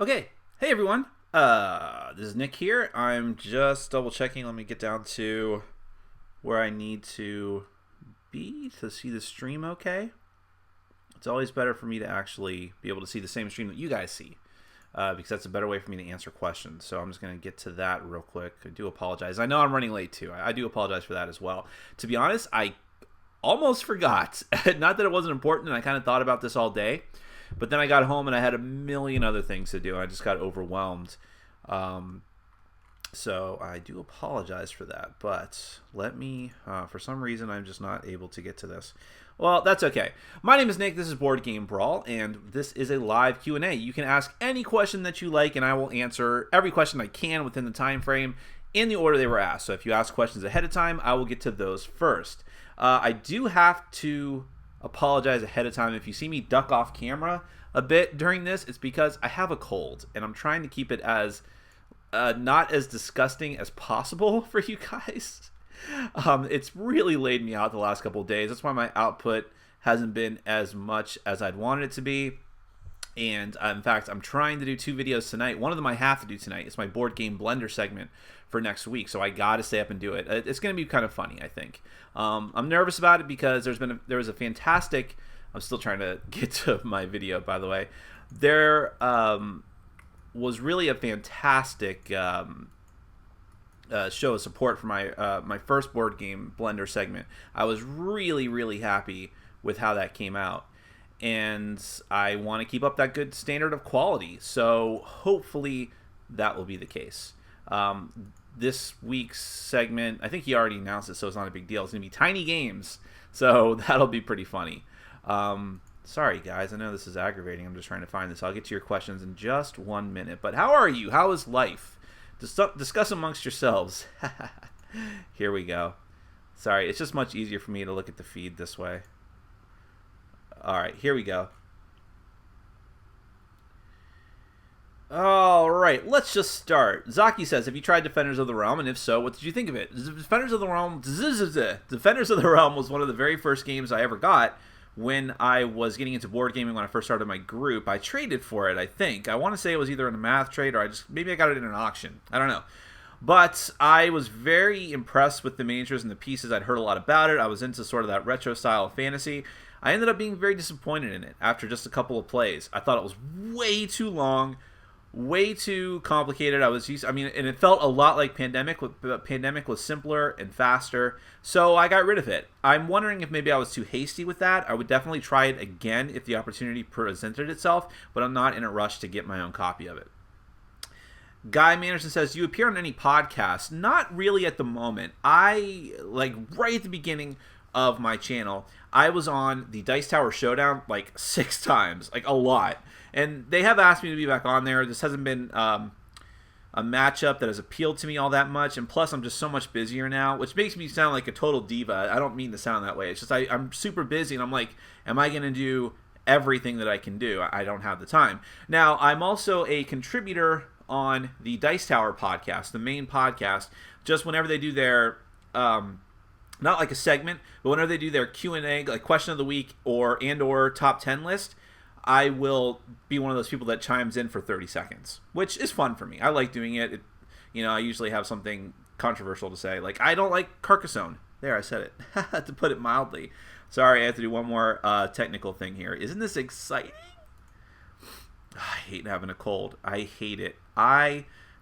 Okay, hey everyone. This is Nick here. I'm just double checking. Let me get down to where I need to be to see the stream okay. It's always better for me to actually be able to see the same stream that you guys see, because that's a better way for me to answer questions. So I'm just going to get to that real quick. I do apologize. I know I'm running late too. I do apologize for that as well. To be honest, I almost forgot. Not that it wasn't important, and I kind of thought about this all day. But then I got home and I had a million other things to do. I just got overwhelmed. So I do apologize for that. But let me, for some reason, I'm just not able to get to this. Well, that's okay. My name is Nick. This is Board Game Brawl, and this is a live Q&A. You can ask any question that you like, and I will answer every question I can within the time frame in the order they were asked. So if you ask questions ahead of time, I will get to those first. I do have to apologize ahead of time if you see me duck off camera a bit during this. It's because I have a cold and I'm trying to keep it as not as disgusting as possible for you guys. It's really laid me out the last couple of days. That's why my output hasn't been as much as I'd wanted it to be. And in fact, I'm trying to do 2 videos tonight. One of them I have to do tonight. It's my board game blender segment for next week, so I got to stay up and do it. It's going to be kind of funny, I think. I'm nervous about it because there was a fantastic. I'm still trying to get to my video, by the way. There was really a fantastic show of support for my first board game blender segment. I was really happy with how that came out. And I want to keep up that good standard of quality. So hopefully that will be the case. This week's segment, I think he already announced it, so it's not a big deal. It's going to be tiny games. So that'll be pretty funny. Sorry, guys. I know this is aggravating. I'm just trying to find this. I'll get to your questions in just 1 minute. But how are you? How is life? Discuss amongst yourselves. Here we go. Sorry, it's just much easier for me to look at the feed this way. All right, here we go. All right, let's just start. Zaki says, have you tried Defenders of the Realm? And if so, what did you think of it? Defenders of the Realm was one of the very first games I ever got when I was getting into board gaming when I first started my group. I traded for it, I think. I want to say it was either in a math trade or maybe I got it in an auction. I don't know. But I was very impressed with the miniatures and the pieces. I'd heard a lot about it. I was into sort of that retro style of fantasy. I ended up being very disappointed in it after just a couple of plays. I thought it was way too long, way too complicated. And it felt a lot like Pandemic, but Pandemic was simpler and faster, so I got rid of it. I'm wondering if maybe I was too hasty with that. I would definitely try it again if the opportunity presented itself, but I'm not in a rush to get my own copy of it. Guy Manderson says, do you appear on any podcasts? Not really at the moment. Right at the beginning of my channel, I was on the Dice Tower Showdown like 6 times, like a lot. And they have asked me to be back on there. This hasn't been a matchup that has appealed to me all that much. And plus, I'm just so much busier now, which makes me sound like a total diva. I don't mean to sound that way. It's just I'm super busy, and I'm like, am I going to do everything that I can do? I don't have the time. Now, I'm also a contributor on the Dice Tower podcast, the main podcast, just whenever they do their not like a segment, but whenever they do their Q&A, like question of the week or top 10 list, I will be one of those people that chimes in for 30 seconds, which is fun for me. I like doing it. I usually have something controversial to say, like I don't like Carcassonne. There, I said it, to put it mildly. Sorry, I have to do one more technical thing here. Isn't this exciting? I hate having a cold. I hate it.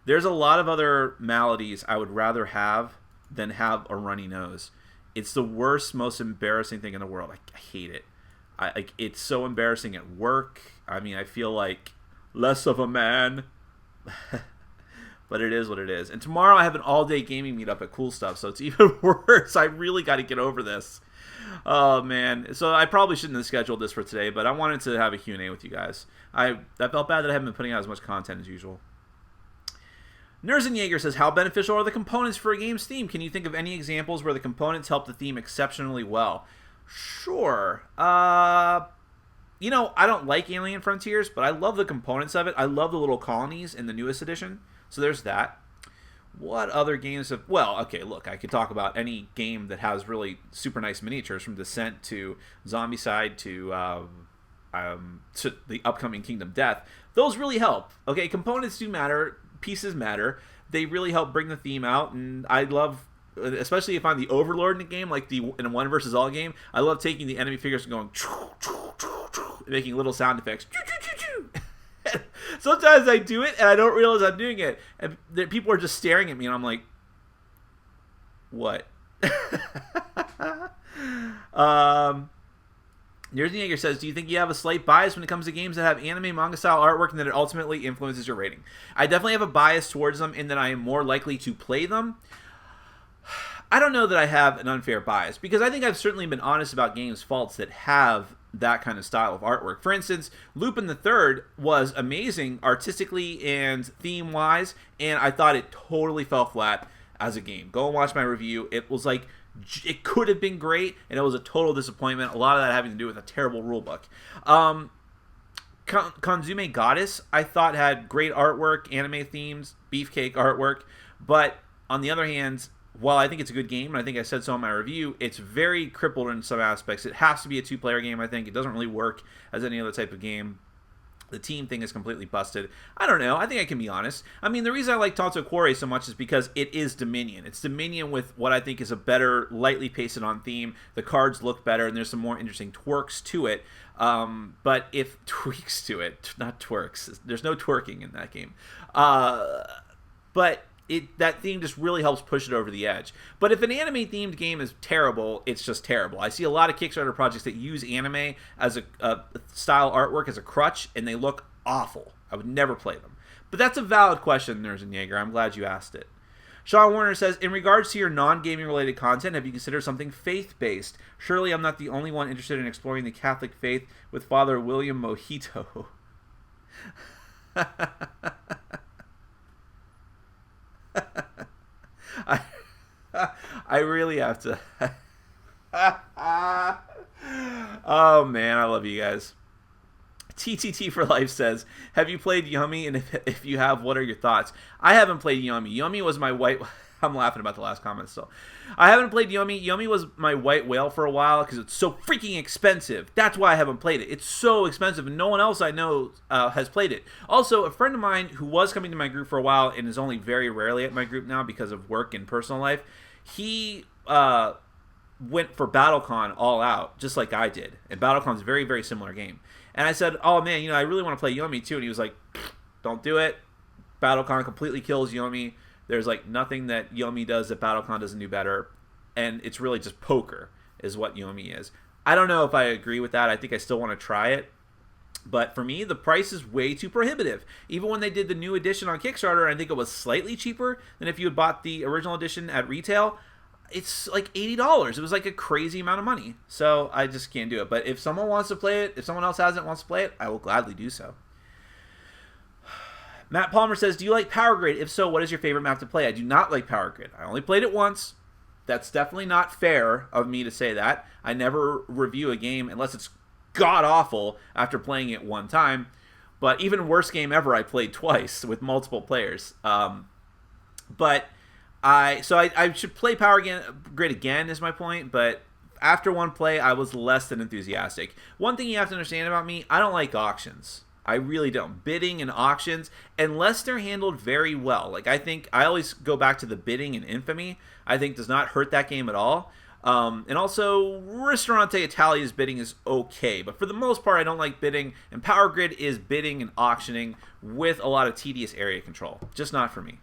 There's a lot of other maladies I would rather have than have a runny nose. It's the worst, most embarrassing thing in the world. I hate it. It's so embarrassing at work. I feel like less of a man. But it is what it is. And tomorrow I have an all-day gaming meetup at Cool Stuff, so it's even worse. I really got to get over this. Oh, man. So I probably shouldn't have scheduled this for today, but I wanted to have a Q&A with you guys. I felt bad that I haven't been putting out as much content as usual. Nerzenjaeger says, how beneficial are the components for a game's theme? Can you think of any examples where the components help the theme exceptionally well? Sure. I don't like Alien Frontiers, but I love the components of it. I love the little colonies in the newest edition. So there's that. What other games have... Well, okay, look, I could talk about any game that has really super nice miniatures, from Descent to Zombicide to to the upcoming Kingdom Death. Those really help. Okay, components do matter, pieces matter. They really help bring the theme out, and I love, especially if I'm the Overlord in the game, like in a 1 versus all game, I love taking the enemy figures and going, making little sound effects. Sometimes I do it and I don't realize I'm doing it, and people are just staring at me, and I'm like, what? Jaeger says, do you think you have a slight bias when it comes to games that have anime manga style artwork and that it ultimately influences your rating? I definitely have a bias towards them in that I am more likely to play them. I don't know that I have an unfair bias, because I think I've certainly been honest about games' faults that have that kind of style of artwork. For instance, Lupin the Third was amazing artistically and theme-wise, and I thought it totally fell flat as a game. Go and watch my review. It was like, it could have been great, and it was a total disappointment. A lot of that having to do with a terrible rulebook. Konzume Goddess, I thought, had great artwork, anime themes, beefcake artwork, but on the other hand, while I think it's a good game, and I think I said so in my review, it's very crippled in some aspects. It has to be a 2-player game, I think. It doesn't really work as any other type of game. The team thing is completely busted. I don't know. I think I can be honest. I mean, the reason I like Tanto Cuore so much is because it is Dominion. It's Dominion with what I think is a better, lightly pasted on theme. The cards look better, and there's some more interesting twerks to it. But if tweaks to it, not twerks. There's no twerking in that game. But that theme just really helps push it over the edge. But if an anime-themed game is terrible, it's just terrible. I see a lot of Kickstarter projects that use anime as a style artwork as a crutch, and they look awful. I would never play them. But that's a valid question, Nerds and Jaeger. I'm glad you asked it. Sean Warner says, in regards to your non-gaming related content, have you considered something faith-based? Surely I'm not the only one interested in exploring the Catholic faith with Father William Mojito. I really have to. Oh man, I love you guys. TTT for Life says, have you played Yummy? And if you have, what are your thoughts? I haven't played Yummy. Yummy was my white... I'm laughing about the last comment still. I haven't played Yummy. Yummy was my white whale for a while because it's so freaking expensive. That's why I haven't played it. It's so expensive, and no one else I know has played it. Also, a friend of mine who was coming to my group for a while and is only very rarely at my group now because of work and personal life, he went for BattleCon all out, just like I did. And BattleCon's a very, very similar game. And I said, oh man, I really want to play Yummy too. And he was like, don't do it. BattleCon completely kills Yummy. There's like nothing that Yummy does that BattleCon doesn't do better. And it's really just poker is what Yummy is. I don't know if I agree with that. I think I still want to try it. But for me, the price is way too prohibitive. Even when they did the new edition on Kickstarter, I think it was slightly cheaper than if you had bought the original edition at retail. It's like $80. It was like a crazy amount of money. So I just can't do it. But if someone wants to play it, if someone else hasn't wants to play it, I will gladly do so. Matt Palmer says, do you like Power Grid? If so, what is your favorite map to play? I do not like Power Grid. I only played it once. That's definitely not fair of me to say that. I never review a game unless it's god-awful after playing it one time. But even worst game ever, I played twice with multiple players. But I should play Power Grid again is my point. But after one play, I was less than enthusiastic. One thing you have to understand about me, I don't like auctions. I really don't. Bidding and auctions, unless they're handled very well. Like, I think, I always go back to the bidding in Infamy. I think does not hurt that game at all. And also, Ristorante Italia's bidding is okay. But for the most part, I don't like bidding. And Power Grid is bidding and auctioning with a lot of tedious area control. Just not for me.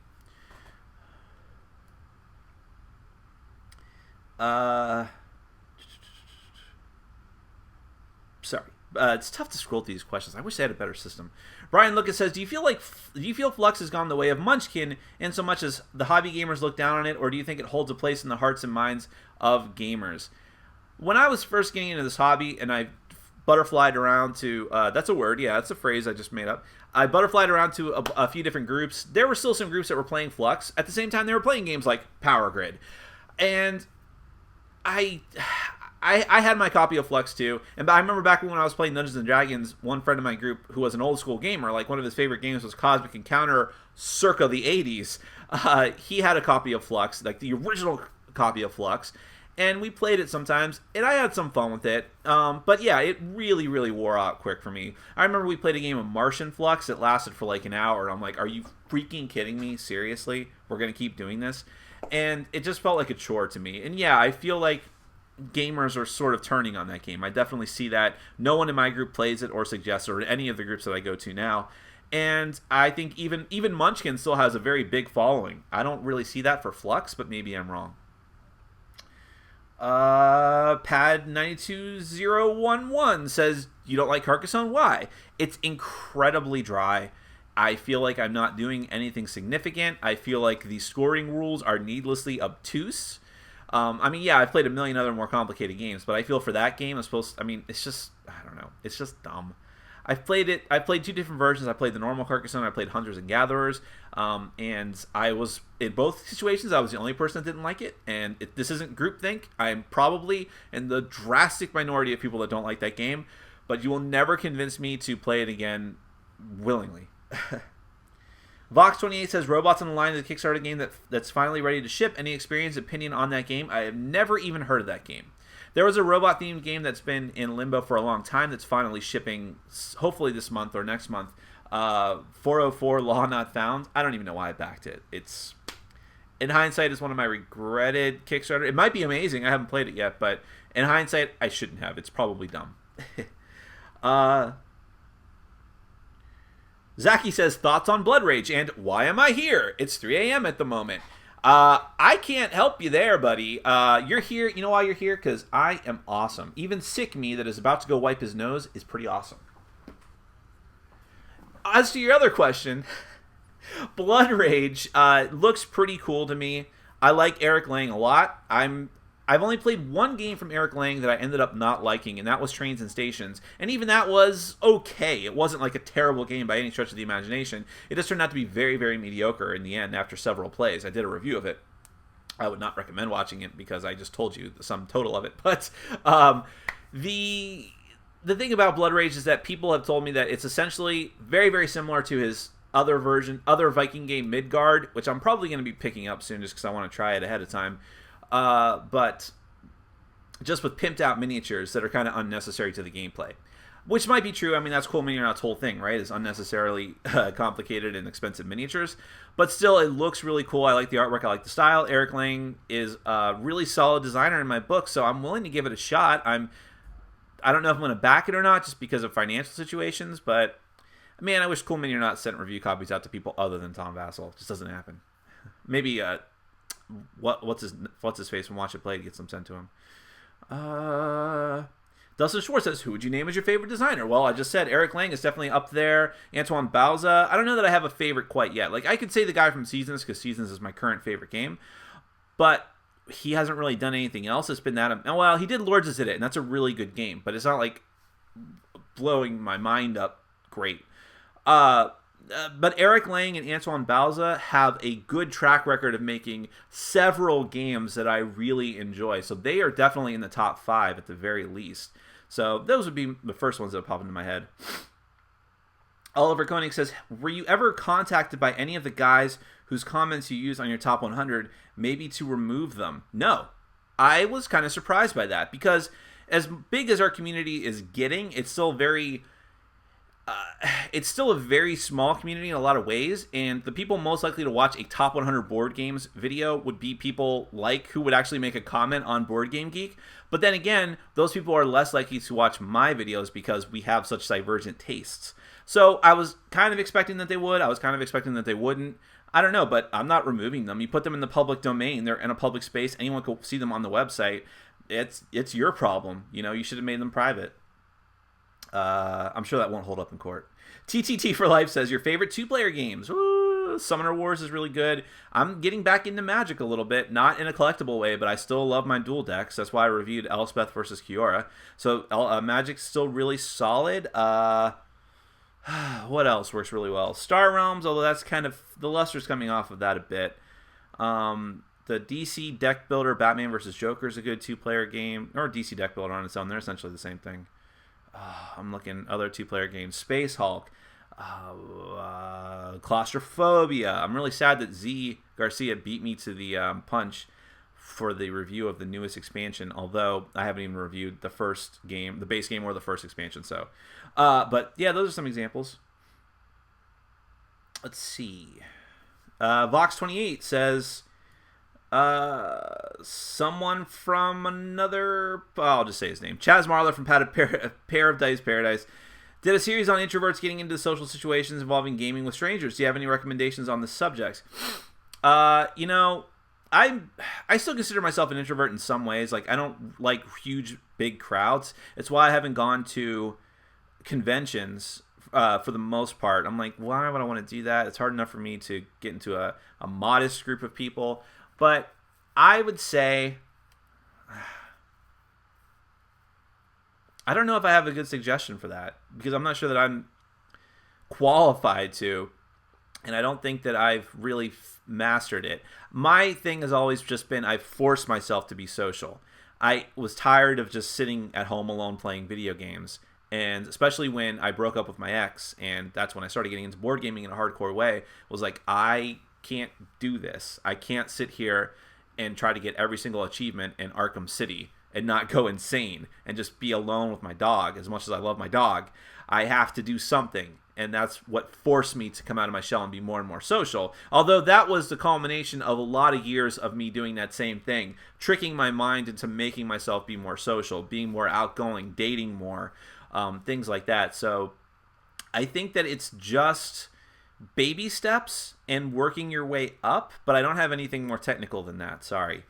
Sorry. It's tough to scroll through these questions. I wish I had a better system. Brian Lucas says, do you feel Flux has gone the way of Munchkin in so much as the hobby gamers look down on it, or do you think it holds a place in the hearts and minds of gamers? When I was first getting into this hobby and I butterflied around to, that's a word, yeah, that's a phrase I just made up. I butterflied around to a few different groups. There were still some groups that were playing Flux. At the same time, they were playing games like Power Grid. And I had my copy of Flux too, and I remember back when I was playing Dungeons and Dragons, one friend of my group who was an old school gamer, like one of his favorite games was Cosmic Encounter circa the 80s. He had a copy of Flux, like the original copy of Flux, and we played it sometimes, and I had some fun with it. But yeah, it really, really wore out quick for me. I remember we played a game of Martian Flux. It lasted for like an hour. I'm like, are you freaking kidding me? Seriously? We're going to keep doing this? And it just felt like a chore to me. And yeah, I feel like gamers are sort of turning on that game. I definitely see that. No one in my group plays it or suggests it, or any of the groups that I go to now. And I think even Munchkin still has a very big following. I don't really see that for Flux, but maybe I'm wrong. Pad 92011 says, you don't like Carcassonne? Why? It's incredibly dry. I feel like I'm not doing anything significant. I feel like the scoring rules are needlessly obtuse. I mean, yeah, I've played a million other more complicated games, but I feel for that game, it's just, I don't know. It's just dumb. I've played 2 different versions. I played the normal Carcassonne. I played Hunters and Gatherers. And I was, in both situations, I was the only person that didn't like it. And this isn't groupthink. I'm probably in the drastic minority of people that don't like that game. But you will never convince me to play it again willingly. Vox28 says, Robots on the Line is a Kickstarter game that's finally ready to ship. Any experience, opinion on that game? I have never even heard of that game. There was a robot-themed game that's been in limbo for a long time that's finally shipping, hopefully this month or next month. 404 Law Not Found. I don't even know why I backed it. It's, in hindsight, it's one of my regretted Kickstarter. It might be amazing. I haven't played it yet, but in hindsight, I shouldn't have. It's probably dumb. Zaki says, thoughts on Blood Rage, and why am I here? It's 3 a.m. at the moment. I can't help you there, buddy. You're here. You know why you're here? Because I am awesome. Even sick me that is about to go wipe his nose is pretty awesome. As to your other question, Blood Rage looks pretty cool to me. I like Eric Lang a lot. I've only played one game from Eric Lang that I ended up not liking, and that was Trains and Stations. And even that was okay. It wasn't like a terrible game by any stretch of the imagination. It just turned out to be very, very mediocre in the end after several plays. I did a review of it. I would not recommend watching it because I just told you the sum total of it. But the thing about Blood Rage is that people have told me that it's essentially very, very similar to his other Viking game, Midgard, which I'm probably going to be picking up soon just because I want to try it ahead of time. But just with pimped out miniatures that are kind of unnecessary to the gameplay. Which might be true. I mean, that's Cool Mini-or-Not's whole thing, right? Is unnecessarily complicated and expensive miniatures. But still, it looks really cool. I like the artwork. I like the style. Eric Lang is a really solid designer in my book, so I'm willing to give it a shot. I don't know if I'm going to back it or not just because of financial situations, but man, I wish Cool Mini-or-Not sent review copies out to people other than Tom Vassell. It just doesn't happen. Maybe what's his face from Watch It Play gets them sent to him. Dustin Schwartz says, who would you name as your favorite designer? Well, I just said Eric Lang is definitely up there. Antoine Bauza. I don't know that I have a favorite quite yet. Like, I could say the guy from Seasons because Seasons is my current favorite game, but he hasn't really done anything else. It's been that. Well, he did Lords of Zidit, and that's a really good game, but it's not like blowing my mind up great. But Eric Lang and Antoine Bauza have a good track record of making several games that I really enjoy. So they are definitely in the top 5 at the very least. So those would be the first ones that pop into my head. Oliver Koenig says, were you ever contacted by any of the guys whose comments you used on your top 100, maybe to remove them? No. I was kind of surprised by that because as big as our community is getting, it's still it's still a very small community in a lot of ways, and the people most likely to watch a top 100 board games video would be people who would actually make a comment on Board Game Geek. But then again, those people are less likely to watch my videos because we have such divergent tastes. So I was kind of expecting that they would. I was kind of expecting that they wouldn't. I don't know, but I'm not removing them. You put them in the public domain. They're in a public space. Anyone can see them on the website. It's your problem. You should have made them private. I'm sure that won't hold up in court. TTT for Life says, your favorite 2-player games? Ooh, Summoner Wars is really good. I'm getting back into Magic a little bit, not in a collectible way, but I still love my dual decks. That's why I reviewed Elspeth versus Kiora. So Magic's still really solid. What else works really well? Star Realms, although that's kind of, the luster's coming off of that a bit. The DC Deck Builder, Batman versus Joker is a good 2-player game. Or DC Deck Builder on its own. They're essentially the same thing. I'm looking other 2-player games. Space Hulk, Claustrophobia. I'm really sad that Z Garcia beat me to the punch for the review of the newest expansion, although I haven't even reviewed the first game, the base game, or the first expansion. So, but yeah, those are some examples. Let's see. Vox28 says, someone from another, I'll just say his name, Chaz Marler from Pair of Dice Paradise, did a series on introverts getting into social situations involving gaming with strangers. Do you have any recommendations on this subject? You know, I still consider myself an introvert in some ways. Like, I don't like huge, big crowds. It's why I haven't gone to conventions for the most part. I'm like, why would I want to do that? It's hard enough for me to get into a modest group of people. But I would say, I don't know if I have a good suggestion for that, because I'm not sure that I'm qualified to, and I don't think that I've really mastered it. My thing has always just been I've forced myself to be social. I was tired of just sitting at home alone playing video games, and especially when I broke up with my ex, and that's when I started getting into board gaming in a hardcore way, was like, I can't do this. I can't sit here and try to get every single achievement in Arkham City and not go insane and just be alone with my dog. As much as I love my dog, I have to do something, and that's what forced me to come out of my shell and be more and more social. Although that was the culmination of a lot of years of me doing that same thing, tricking my mind into making myself be more social, being more outgoing, dating more, things like that. So I think that it's just baby steps and working your way up, but I don't have anything more technical than that. Sorry.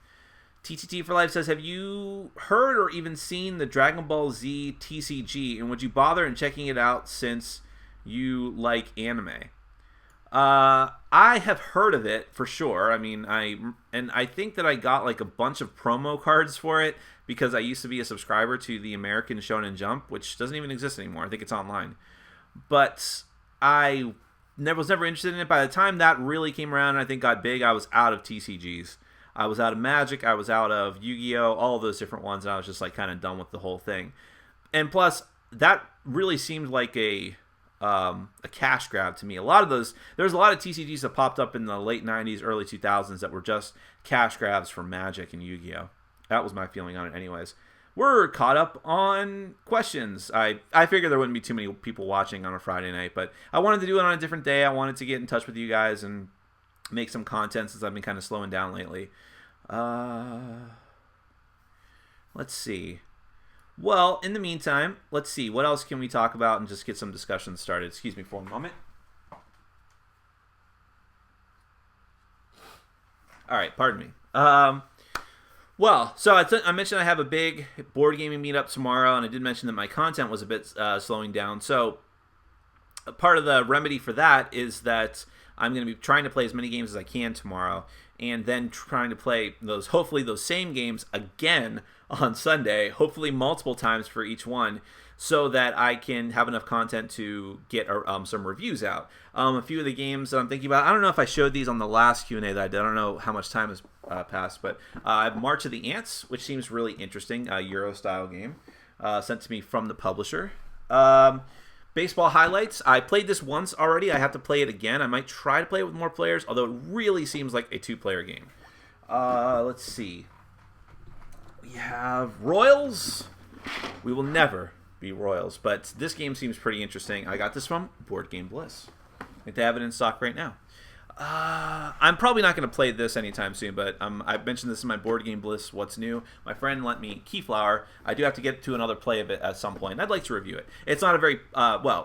TTT for Life says, have you heard or even seen the Dragon Ball Z TCG, and would you bother in checking it out since you like anime? I have heard of it for sure. I mean, I think that I got like a bunch of promo cards for it because I used to be a subscriber to the American Shonen Jump, which doesn't even exist anymore. I think it's online. But I was never interested in it. By the time that really came around and I think got big, I was out of TCGs. I was out of Magic, I was out of Yu-Gi-Oh!, all of those different ones, and I was just like kind of done with the whole thing. And plus, that really seemed like a cash grab to me. There was a lot of TCGs that popped up in the late 90s, early 2000s that were just cash grabs for Magic and Yu-Gi-Oh! That was my feeling on it anyways. We're caught up on questions. I figured there wouldn't be too many people watching on a Friday night, but I wanted to do it on a different day. I wanted to get in touch with you guys and make some content since I've been kind of slowing down lately. Let's see. Well, in the meantime, let's see. What else can we talk about and just get some discussion started? Excuse me for a moment. All right, pardon me. Well, so I mentioned I have a big board gaming meetup tomorrow, and I did mention that my content was a bit slowing down. So part of the remedy for that is that I'm going to be trying to play as many games as I can tomorrow, and then trying to play hopefully those same games again on Sunday, hopefully multiple times for each one, so that I can have enough content to get some reviews out. A few of the games that I'm thinking about, I don't know if I showed these on the last Q&A that I did. I don't know how much time has passed, but I have March of the Ants, which seems really interesting, a Euro-style game sent to me from the publisher. Baseball Highlights. I played this once already. I have to play it again. I might try to play it with more players, although it really seems like a two-player game. Let's see. We have Royals. We will never be Royals, but this game seems pretty interesting. I got this from Board Game Bliss. I think they have it in stock right now. I'm probably not going to play this anytime soon, but I mentioned this in my Board Game Bliss What's New. My friend lent me Keyflower. I do have to get to another play of it at some point, and I'd like to review it. It's not a very,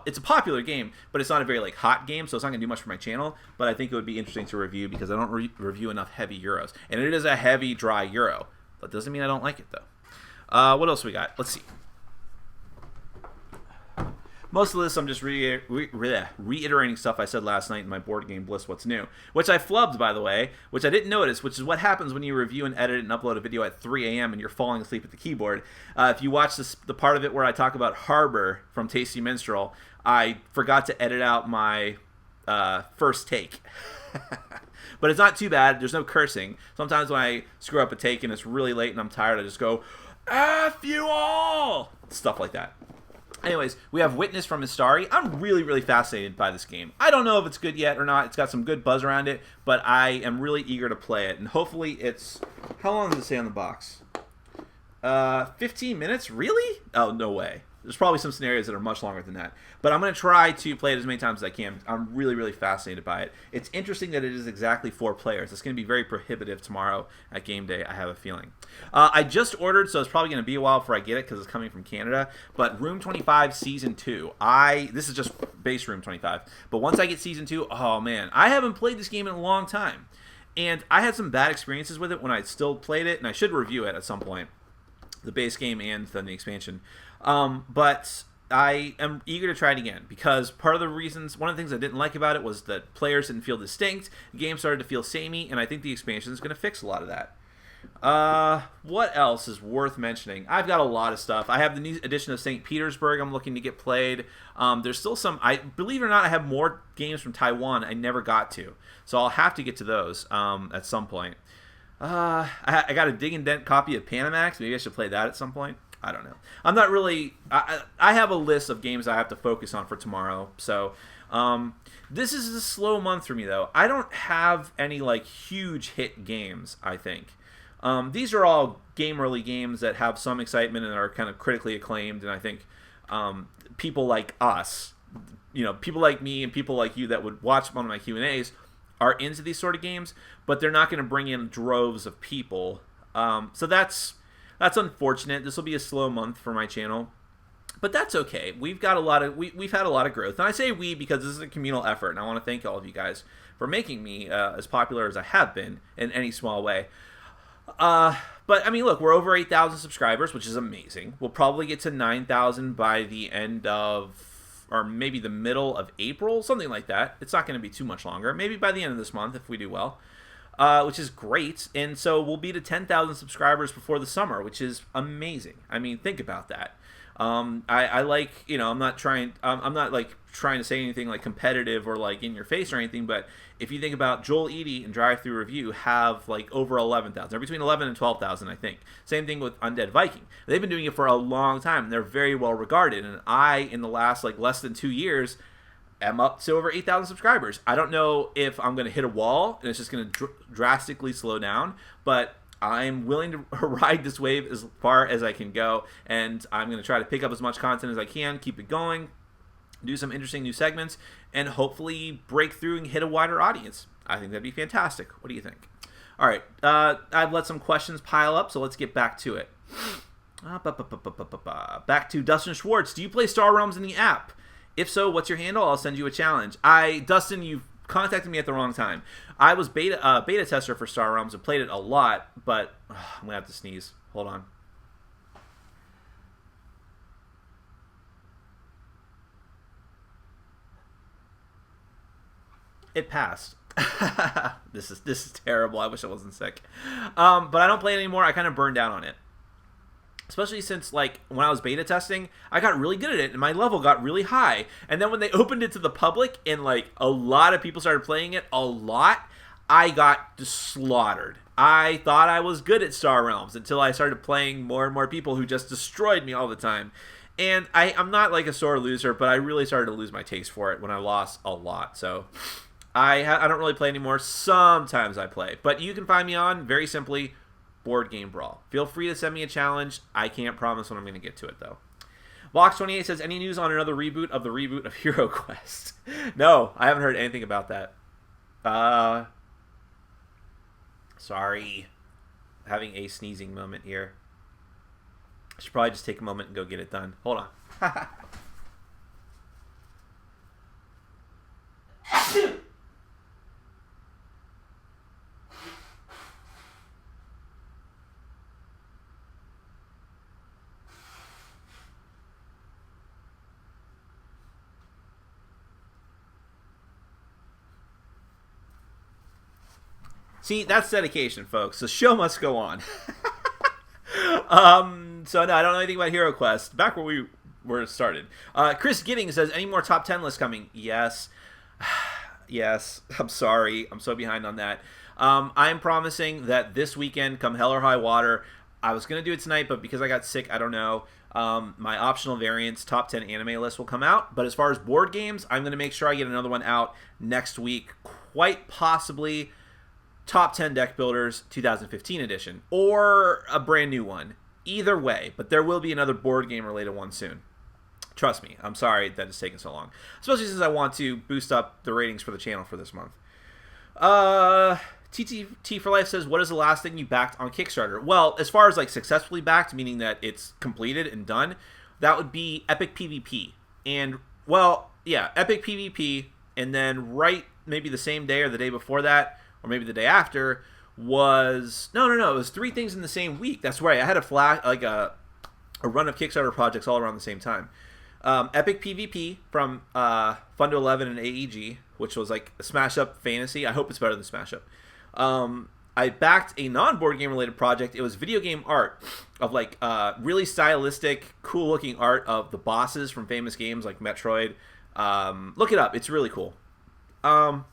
it's a popular game, but it's not a very hot game, so it's not going to do much for my channel, but I think it would be interesting to review because I don't review enough heavy Euros. And it is a heavy, dry Euro. That doesn't mean I don't like it, though. What else we got? Let's see. Most of this, I'm just reiterating stuff I said last night in my Board Game Bliss What's New, which I flubbed, by the way, which I didn't notice, which is what happens when you review and edit and upload a video at 3 a.m. and you're falling asleep at the keyboard. If you watch the part of it where I talk about Harbor from Tasty Minstrel, I forgot to edit out my first take. But it's not too bad. There's no cursing. Sometimes when I screw up a take and it's really late and I'm tired, I just go, F you all! Stuff like that. Anyways, we have Witness from Histari. I'm really, really fascinated by this game. I don't know if it's good yet or not. It's got some good buzz around it, but I am really eager to play it. And hopefully it's... How long does it say on the box? 15 minutes? Really? Oh, no way. There's probably some scenarios that are much longer than that. But I'm going to try to play it as many times as I can. I'm really, really fascinated by it. It's interesting that it is exactly 4 players. It's going to be very prohibitive tomorrow at game day, I have a feeling. I just ordered, so it's probably going to be a while before I get it because it's coming from Canada. But Room 25 Season 2. This is just base Room 25. But once I get Season 2, oh man, I haven't played this game in a long time. And I had some bad experiences with it when I still played it, and I should review it at some point. The base game and then the expansion. But I am eager to try it again because one of the things I didn't like about it was that players didn't feel distinct. The game started to feel samey, and I think the expansion is going to fix a lot of that. What else is worth mentioning? I've got a lot of stuff. I have the new edition of St. Petersburg I'm looking to get played. There's still some, believe it or not, I have more games from Taiwan I never got to. So I'll have to get to those at some point. I got a dig and dent copy of Panamax. Maybe I should play that at some point. I don't know. I'm not really... I have a list of games I have to focus on for tomorrow. So this is a slow month for me, though. I don't have any like huge hit games, I think. These are all gamerly games that have some excitement and are kind of critically acclaimed. And I think people like us, people like me and people like you that would watch one of my Q&As are into these sort of games, but they're not going to bring in droves of people. So that's unfortunate. This will be a slow month for my channel, but that's okay. We've got we've had a lot of growth, and I say we because this is a communal effort, and I want to thank all of you guys for making me as popular as I have been in any small way. But I mean, look, we're over 8,000 subscribers, which is amazing. We'll probably get to 9,000 by the end of, or maybe the middle of April, something like that. It's not going to be too much longer. Maybe by the end of this month if we do well. Which is great, and so we'll be to 10,000 subscribers before the summer, which is amazing. I mean, think about that. I like, I'm not like trying to say anything like competitive or like in your face or anything, but if you think about Joel Edie and Drive Thru Review have like over 11,000. They're between 11 and 12,000, I think. Same thing with Undead Viking. They've been doing it for a long time, and they're very well regarded, and I, in the last like less than 2 years, I'm up to over 8,000 subscribers. I don't know if I'm going to hit a wall and it's just going to drastically slow down, but I'm willing to ride this wave as far as I can go, and I'm going to try to pick up as much content as I can, keep it going, do some interesting new segments, and hopefully break through and hit a wider audience. I think that'd be fantastic. What do you think? All right, I've let some questions pile up, so let's get back to it. Back to Dustin Schwartz. Do you play Star Realms in the app? If so, what's your handle? I'll send you a challenge. Dustin, you've contacted me at the wrong time. I was beta tester for Star Realms and played it a lot, but I'm going to have to sneeze. Hold on. It passed. This is terrible. I wish I wasn't sick. But I don't play it anymore. I kind of burned down on it. Especially since, like, when I was beta testing, I got really good at it, and my level got really high. And then when they opened it to the public, and, like, a lot of people started playing it, I got just slaughtered. I thought I was good at Star Realms until I started playing more and more people who just destroyed me all the time. And I'm not, like, a sore loser, but I really started to lose my taste for it when I lost a lot. So I don't really play anymore. Sometimes I play. But you can find me on, very simply, Board Game Brawl. Feel free to send me a challenge. I can't promise when I'm going to get to it, though. Vox28 says, any news on another reboot of the reboot of Hero Quest? No, I haven't heard anything about that. Sorry. Having a sneezing moment here. I should probably just take a moment and go get it done. Hold on. See, that's dedication, folks. The show must go on. So, no, I don't know anything about Hero Quest. Back where we were started. Chris Giddings says, any more top 10 lists coming? Yes. Yes. I'm sorry. I'm so behind on that. I'm promising that this weekend, come hell or high water, I was going to do it tonight, but because I got sick, I don't know. My optional variants top 10 anime list will come out. But as far as board games, I'm going to make sure I get another one out next week. Quite possibly top 10 deck builders 2015 edition or a brand new one. Either way, but there will be another board game related one soon. Trust me, I'm sorry that it's taken so long. Especially since I want to boost up the ratings for the channel for this month. TT for Life says, what is the last thing you backed on Kickstarter? Well, as far as like successfully backed, meaning that it's completed and done, that would be Epic PvP. And, well, yeah, Epic PvP, and then right maybe the same day or the day before that, or maybe the day after, was... No, it was 3 things in the same week. That's right. I had a run of Kickstarter projects all around the same time. Epic PvP from Fun to 11 and AEG, which was like a Smash Up fantasy. I hope it's better than Smash Up. I backed a non-board game related project. It was video game art of like really stylistic, cool looking art of the bosses from famous games like Metroid. Look it up. It's really cool. Then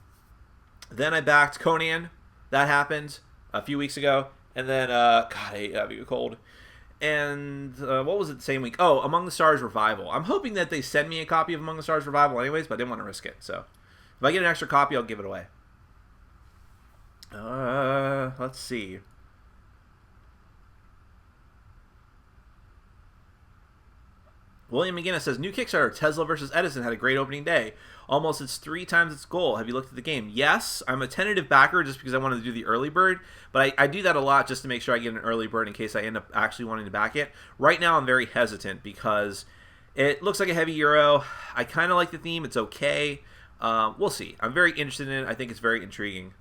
I backed Conan. That happened a few weeks ago. And then, God, I hate having a cold. And what was it the same week? Oh, Among the Stars Revival. I'm hoping that they send me a copy of Among the Stars Revival anyways, but I didn't want to risk it. So if I get an extra copy, I'll give it away. Let's see. William McGinnis says, new Kickstarter, Tesla versus Edison had a great opening day. Almost it's 3 times its goal. Have you looked at the game? Yes, I'm a tentative backer just because I wanted to do the early bird, but I do that a lot just to make sure I get an early bird in case I end up actually wanting to back it. Right now I'm very hesitant because it looks like a heavy Euro. I kind of like the theme. It's okay. We'll see. I'm very interested in it. I think it's very intriguing.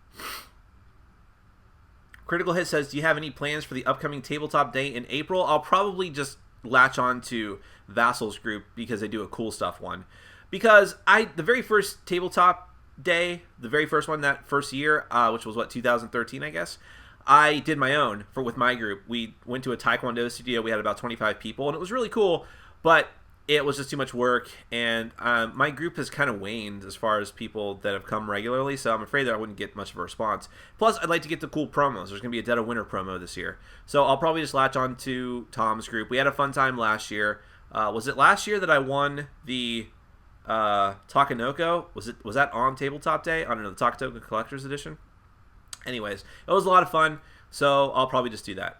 Critical Hit says, do you have any plans for the upcoming tabletop day in April? I'll probably just latch on to Vassal's group because they do a cool stuff one. Because the very first tabletop day, the very first one that first year, which was 2013, I guess, I did my own with my group. We went to a Taekwondo studio. We had about 25 people, and it was really cool, but it was just too much work, and my group has kind of waned as far as people that have come regularly, so I'm afraid that I wouldn't get much of a response. Plus, I'd like to get the cool promos. There's going to be a Dead of Winter promo this year, so I'll probably just latch on to Tom's group. We had a fun time last year. Was it last year that I won the Takanoko? Was that on Tabletop Day? I don't know, the Takanoko Collector's Edition? Anyways, it was a lot of fun, so I'll probably just do that.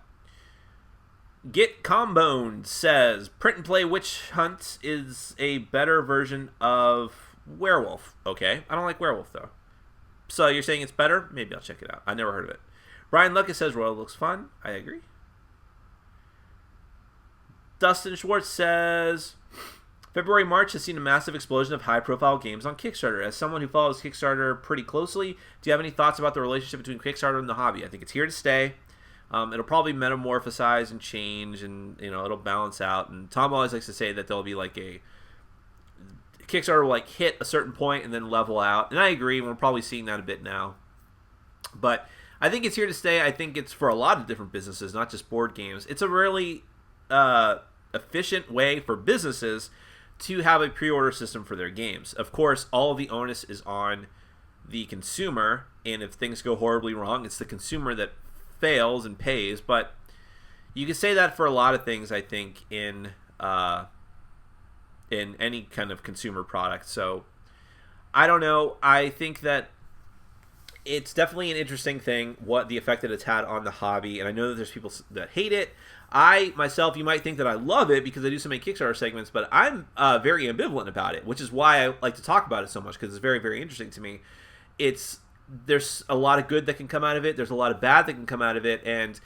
Get Comboned says, print and play Witch Hunt is a better version of Werewolf. Okay, I don't like Werewolf though. So you're saying it's better? Maybe I'll check it out. I never heard of it. Brian Lucas says Royal looks fun. I agree. Dustin Schwartz says, February, March has seen a massive explosion of high-profile games on Kickstarter. As someone who follows Kickstarter pretty closely, do you have any thoughts about the relationship between Kickstarter and the hobby? I think it's here to stay. It'll probably metamorphosize and change, and it'll balance out. And Tom always likes to say that there'll be like a Kickstarter will like hit a certain point and then level out. And I agree. We're probably seeing that a bit now. But I think it's here to stay. I think it's for a lot of different businesses, not just board games. It's a really efficient way for businesses to have a pre-order system for their games. Of course, all of the onus is on the consumer, and if things go horribly wrong, it's the consumer that fails and pays. But you can say that for a lot of things, I think, in any kind of consumer product. So I don't know. I think that it's definitely an interesting thing, what the effect that it's had on the hobby, and I know that there's people that hate it. I, myself, you might think that I love it because I do so many Kickstarter segments, but I'm very ambivalent about it, which is why I like to talk about it so much, because it's very, very interesting to me. There's a lot of good that can come out of it. There's a lot of bad that can come out of it, and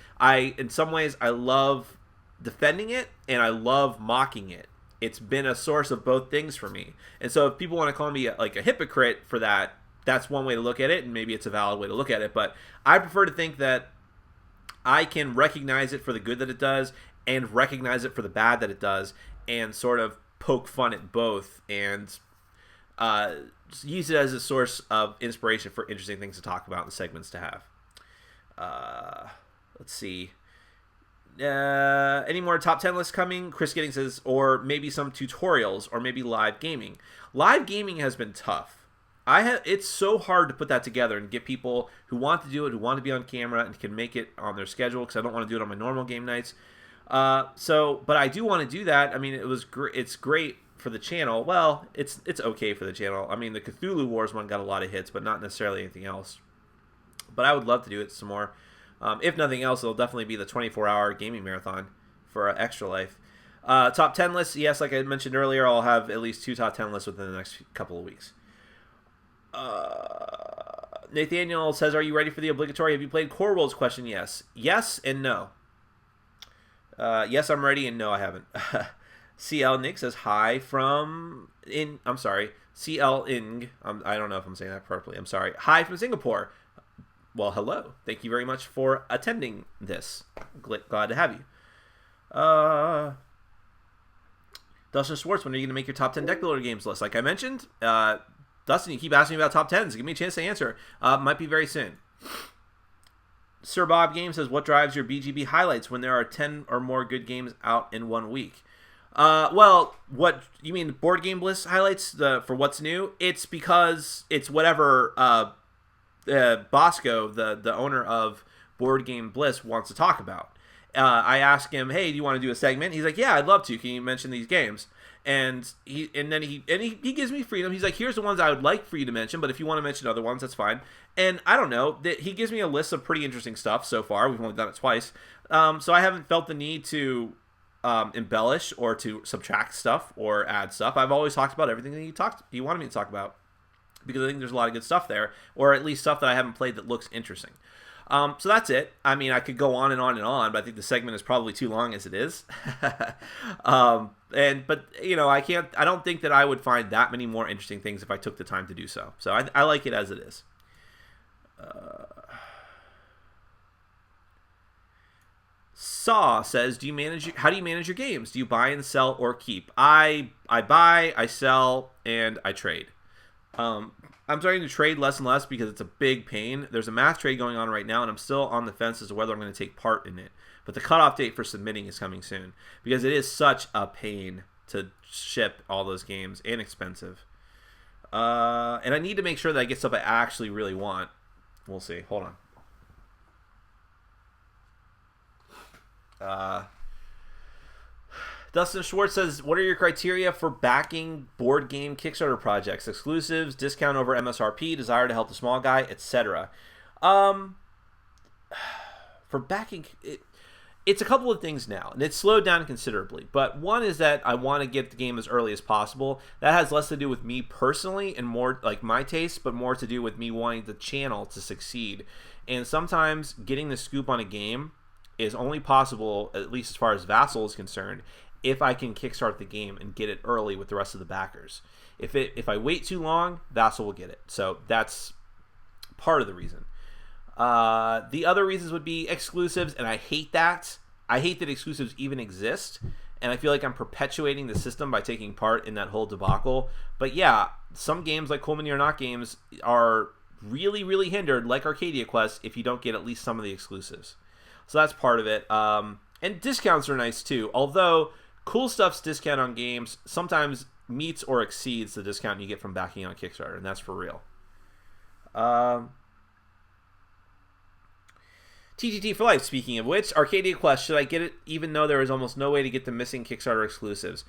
in some ways, I love defending it, and I love mocking it. It's been a source of both things for me. And so if people want to call me like a hypocrite for that, that's one way to look at it, and maybe it's a valid way to look at it. But I prefer to think that I can recognize it for the good that it does and recognize it for the bad that it does, and sort of poke fun at both and use it as a source of inspiration for interesting things to talk about and segments to have. Let's see. Any more top 10 lists coming? Chris Giddings says, or maybe some tutorials, or maybe live gaming. Live gaming has been tough. It's so hard to put that together and get people who want to do it, who want to be on camera, and can make it on their schedule, because I don't want to do it on my normal game nights. But I do want to do that. I mean, it's great for the channel. Well, it's okay for the channel. I mean, the Cthulhu Wars one got a lot of hits, but not necessarily anything else. But I would love to do it some more. If nothing else, it'll definitely be the 24-hour gaming marathon for Extra Life. Top 10 lists, yes, like I mentioned earlier, I'll have at least 2 top 10 lists within the next couple of weeks. Nathaniel says, are you ready for the obligatory? Have you played Core Worlds? Question, yes. Yes and no. Yes, I'm ready, and no, I haven't. CL Nick says, hi from... I'm sorry. CL Ing. I don't know if I'm saying that properly. I'm sorry. Hi from Singapore. Well, hello. Thank you very much for attending this. Glad to have you. Dustin Schwartz, when are you going to make your top 10 deck builder games list? Like I mentioned, Dustin, you keep asking me about top 10s. Give me a chance to answer. Might be very soon. Sir Bob Game says, what drives your BGB highlights when there are 10 or more good games out in 1 week? Well, what you mean board game list highlights for what's new? It's because it's whatever Bosco, the owner of Board Game Bliss, wants to talk about. I asked him, hey, do you want to do a segment? He's like, yeah, I'd love to. Can you mention these games? And he gives me freedom. He's like, here's the ones I would like for you to mention, but if you want to mention other ones, that's fine. And I don't know, he gives me a list of pretty interesting stuff so far. We've only done it twice. So I haven't felt the need to embellish or to subtract stuff or add stuff. I've always talked about everything that you wanted me to talk about, because I think there's a lot of good stuff there, or at least stuff that I haven't played that looks interesting. So that's it. I mean, I could go on and on and on, but I think the segment is probably too long as it is. But you know, I don't think that I would find that many more interesting things if I took the time to do so. So I like it as it is. Saw says, how do you manage your games? Do you buy and sell or keep? I buy, I sell, and I trade. I'm starting to trade less and less because it's a big pain. There's a math trade going on right now, and I'm still on the fence as to whether I'm going to take part in it. But the cutoff date for submitting is coming soon, because it is such a pain to ship all those games and expensive. And I need to make sure that I get stuff I actually really want. We'll see. Hold on. Dustin Schwartz says, what are your criteria for backing board game Kickstarter projects? Exclusives, discount over MSRP, desire to help the small guy, etc. For backing, it's a couple of things now, and it's slowed down considerably. But one is that I want to get the game as early as possible. That has less to do with me personally and more like my taste, but more to do with me wanting the channel to succeed. And sometimes getting the scoop on a game is only possible, at least as far as Vassal is concerned, if I can kickstart the game and get it early with the rest of the backers. If I wait too long, Vassal will get it. So that's part of the reason. The other reasons would be exclusives, and I hate that. I hate that exclusives even exist, and I feel like I'm perpetuating the system by taking part in that whole debacle. But yeah, some games like Cool Mini or Not games are really, really hindered, like Arcadia Quest, if you don't get at least some of the exclusives. So that's part of it. And discounts are nice too, although Cool Stuff's discount on games sometimes meets or exceeds the discount you get from backing on Kickstarter, and that's for real. TTT for life, speaking of which, Arcadia Quest, should I get it even though there is almost no way to get the missing Kickstarter exclusives?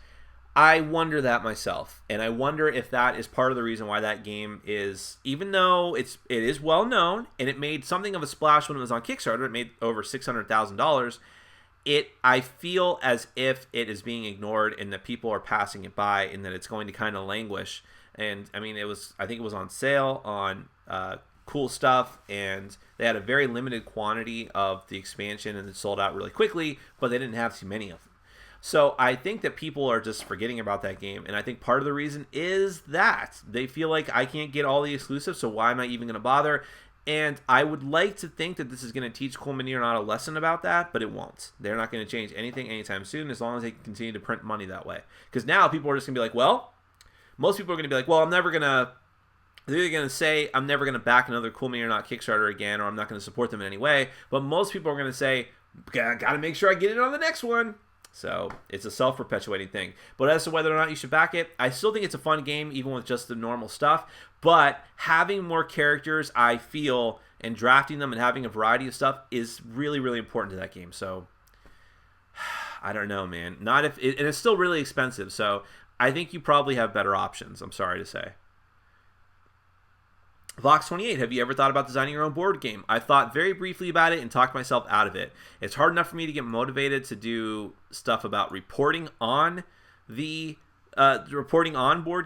I wonder that myself, and I wonder if that is part of the reason why that game is, even though it is well known, and it made something of a splash when it was on Kickstarter, it made over $600,000, I feel as if it is being ignored and that people are passing it by and that it's going to kind of languish. And I mean, I think it was on sale on Cool Stuff, and they had a very limited quantity of the expansion and it sold out really quickly, but they didn't have too many of them. So I think that people are just forgetting about that game, and I think part of the reason is that they feel like I can't get all the exclusives, so why am I even going to bother? And I would like to think that this is going to teach Cool Mini or Not a lesson about that, but it won't. They're not going to change anything anytime soon as long as they continue to print money that way. Because now people are just going to be like, well, most people are going to be like, well, they're either going to say, I'm never going to back another Cool Mini or Not Kickstarter again, or I'm not going to support them in any way. But most people are going to say, got to make sure I get it on the next one. So it's a self-perpetuating thing. But as to whether or not you should back it, I still think it's a fun game, even with just the normal stuff. But having more characters, I feel, and drafting them and having a variety of stuff is really, really important to that game. So I don't know, man. Not if it, and it's still really expensive. So I think you probably have better options. I'm sorry to say. Vox28, have you ever thought about designing your own board game? I thought very briefly about it and talked myself out of it. It's hard enough for me to get motivated to do stuff about reporting on board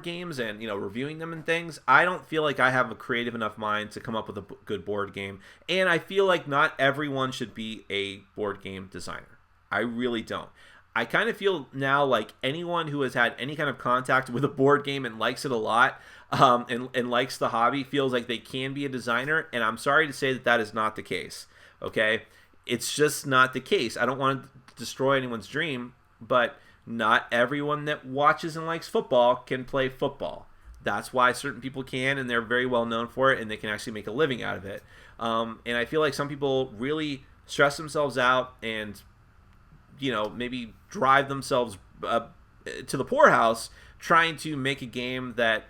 games and reviewing them and things. I don't feel like I have a creative enough mind to come up with a good board game, and I feel like not everyone should be a board game designer. I really don't. I kind of feel now like anyone who has had any kind of contact with a board game and likes it a lot, and likes the hobby, feels like they can be a designer, and I'm sorry to say that that is not the case, okay? It's just not the case. I don't want to destroy anyone's dream, but not everyone that watches and likes football can play football. That's why certain people can, and they're very well known for it, and they can actually make a living out of it. And I feel like some people really stress themselves out and maybe drive themselves to the poorhouse trying to make a game that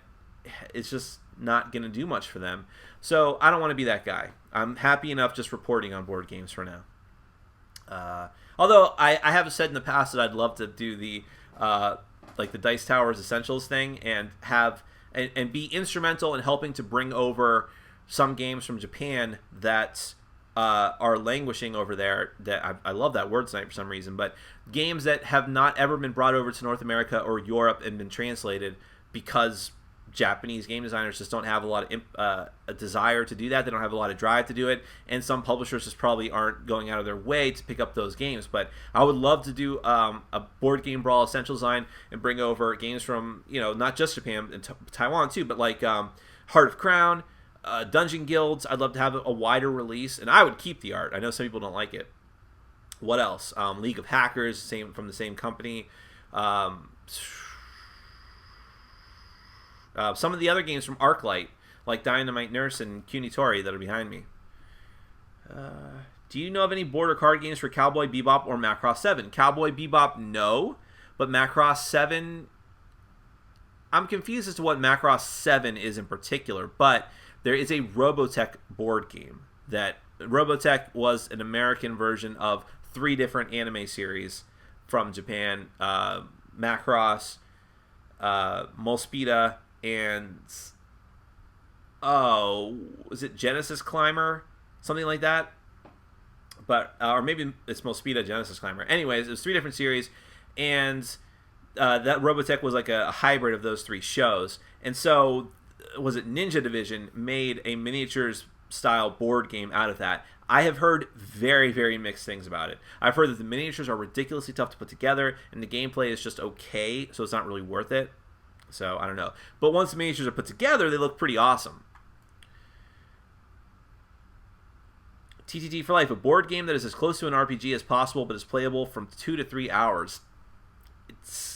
is just not going to do much for them. So I don't want to be that guy. I'm happy enough just reporting on board games for now. Although I have said in the past that I'd love to do the the Dice Towers Essentials thing and have and be instrumental in helping to bring over some games from Japan that are languishing over there. That I love that word tonight for some reason, but games that have not ever been brought over to North America or Europe and been translated because Japanese game designers just don't have a lot of a desire to do that. They don't have a lot of drive to do it, and some publishers just probably aren't going out of their way to pick up those games. But I would love to do a board game Brawl Essentials line and bring over games from not just Japan and Taiwan too, but like Heart of Crown, Dungeon Guilds. I'd love to have a wider release, and I would keep the art. I know some people don't like it. What else? League of Hackers, from the same company. Some of the other games from ArcLight, like Dynamite Nurse and Kunitori, that are behind me. Do you know of any board or card games for Cowboy Bebop or Macross 7? Cowboy Bebop, no. But Macross 7, I'm confused as to what Macross 7 is in particular. But there is a Robotech board game. Robotech was an American version of 3 different anime series from Japan. Macross, Molspita, and was it Genesis Climber, something like that? But or maybe it's Molspita Genesis Climber. Anyways, it was 3 different series, and that Robotech was like a hybrid of those 3 shows. And so, was it Ninja Division made a miniatures style board game out of that? I have heard very, very mixed things about it. I've heard that the miniatures are ridiculously tough to put together, and the gameplay is just okay, so it's not really worth it. So, I don't know. But once the miniatures are put together, they look pretty awesome. TTT for Life, a board game that is as close to an RPG as possible, but is playable from 2 to 3 hours.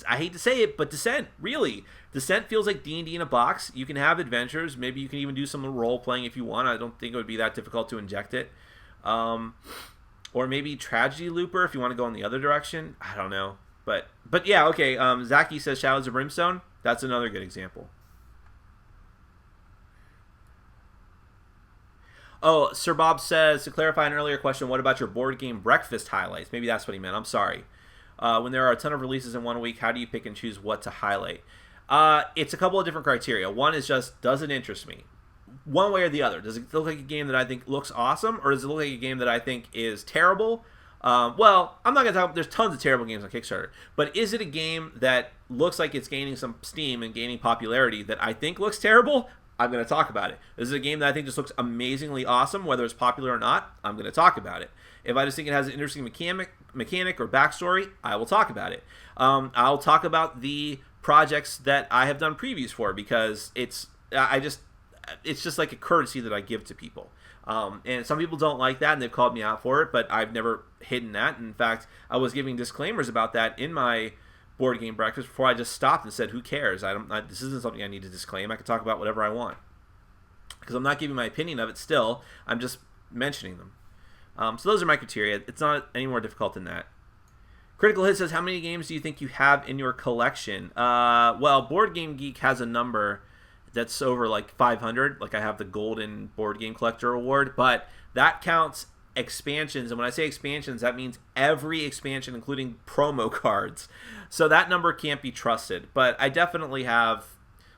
I hate to say it, but Descent, really. Descent feels like D&D in a box. You can have adventures. Maybe you can even do some role-playing if you want. I don't think it would be that difficult to inject it. Or maybe Tragedy Looper if you want to go in the other direction. I don't know. But yeah, okay. Zaki says Shadows of Brimstone. That's another good example. Oh, Sir Bob says, to clarify an earlier question, what about your board game breakfast highlights? Maybe that's what he meant. I'm sorry. When there are a ton of releases in one week, how do you pick and choose what to highlight? It's a couple of different criteria. One is just, does it interest me? One way or the other. Does it look like a game that I think looks awesome, or does it look like a game that I think is terrible? Well, I'm not going to talk. There's tons of terrible games on Kickstarter, but is it a game that looks like it's gaining some steam and gaining popularity that I think looks terrible? I'm going to talk about it. This is a game that I think just looks amazingly awesome, whether it's popular or not. I'm going to talk about it. If I just think it has an interesting mechanic or backstory, I will talk about it. I'll talk about the projects that I have done previews for, because it's just like a courtesy that I give to people. And some people don't like that, and they've called me out for it, but I've never hidden that. In fact, I was giving disclaimers about that in my board game breakfast before I just stopped and said, who cares? This isn't something I need to disclaim. I can talk about whatever I want, because I'm not giving my opinion of it still. I'm just mentioning them. So those are my criteria. It's not any more difficult than that. Critical Hit says, how many games do you think you have in your collection? Well, Board Game Geek has a number that's over like 500. Like I have the Golden Board Game Collector Award, but that counts expansions. And when I say expansions, that means every expansion, including promo cards. So that number can't be trusted. But I definitely have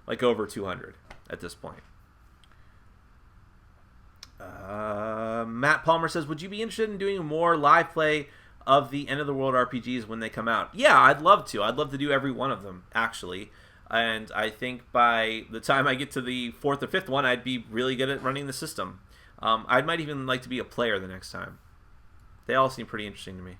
like over 200 at this point. Matt Palmer says, would you be interested in doing more live play of the End of the World RPGs when they come out? Yeah, I'd love to. I'd love to do every one of them, actually. And I think by the time I get to the 4th or 5th one, I'd be really good at running the system. I might even like to be a player the next time. They all seem pretty interesting to me.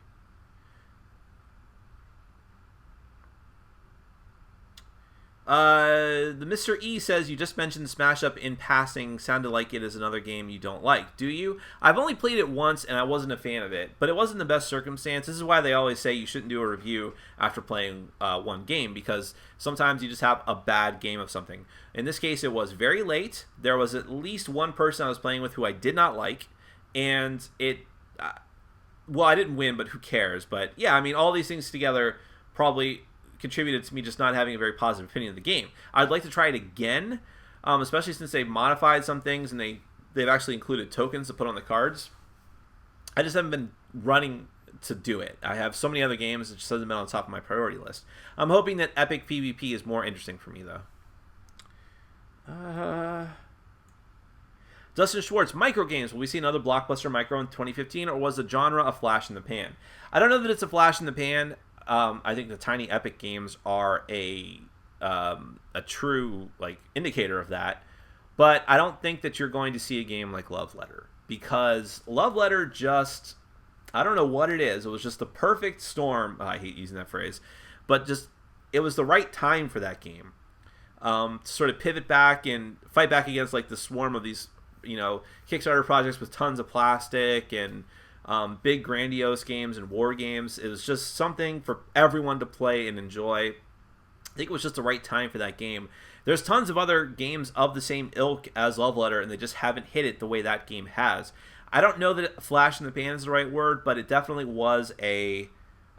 The Mr. E says, you just mentioned Smash Up in passing. Sounded like it is another game you don't like. Do you? I've only played it once and I wasn't a fan of it, but it wasn't the best circumstance. This is why they always say you shouldn't do a review after playing one game, because sometimes you just have a bad game of something. In this case, it was very late. There was at least one person I was playing with who I did not like, and it well, I didn't win, but who cares? But yeah, I mean, all these things together probably contributed to me just not having a very positive opinion of the game. I'd like to try it again, especially since they've modified some things and they've actually included tokens to put on the cards. I just haven't been running to do it. I have so many other games that just hasn't been on top of my priority list. I'm hoping that Epic PvP is more interesting for me, though. Dustin Schwartz, micro games. Will we see another blockbuster micro in 2015, or was the genre a flash in the pan? I don't know that it's a flash in the pan. I think the tiny epic games are a true like indicator of that, but I don't think that you're going to see a game like Love Letter, because Love Letter just, I don't know what it is. It was just the perfect storm. I hate using that phrase, but just it was the right time for that game to sort of pivot back and fight back against like the swarm of these Kickstarter projects with tons of plastic and big grandiose games and war games. It was just something for everyone to play and enjoy. I think it was just the right time for that game. There's tons of other games of the same ilk as Love Letter, and they just haven't hit it the way that game has. I don't know that flash in the pan is the right word, but it definitely was an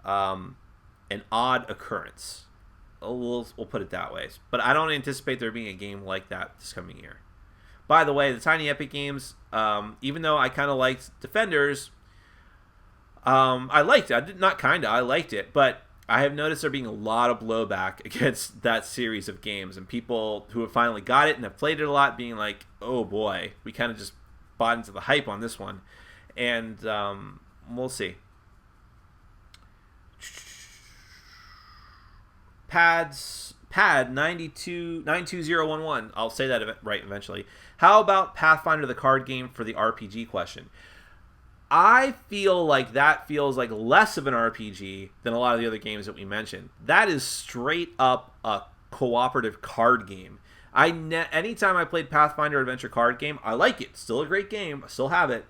odd occurrence. We'll put it that way. But I don't anticipate there being a game like that this coming year. By the way, the tiny epic games, even though I kind of liked Defenders, I liked it. I liked it, but I have noticed there being a lot of blowback against that series of games, and people who have finally got it and have played it a lot being like, oh boy, we kind of just bought into the hype on this one. And we'll see. Pad 92011. I'll say that right eventually. How about Pathfinder the card game for the RPG question? I feel like that feels like less of an RPG than a lot of the other games that we mentioned. That is straight up a cooperative card game. Anytime I played Pathfinder Adventure card game, I like it. Still a great game. I still have it.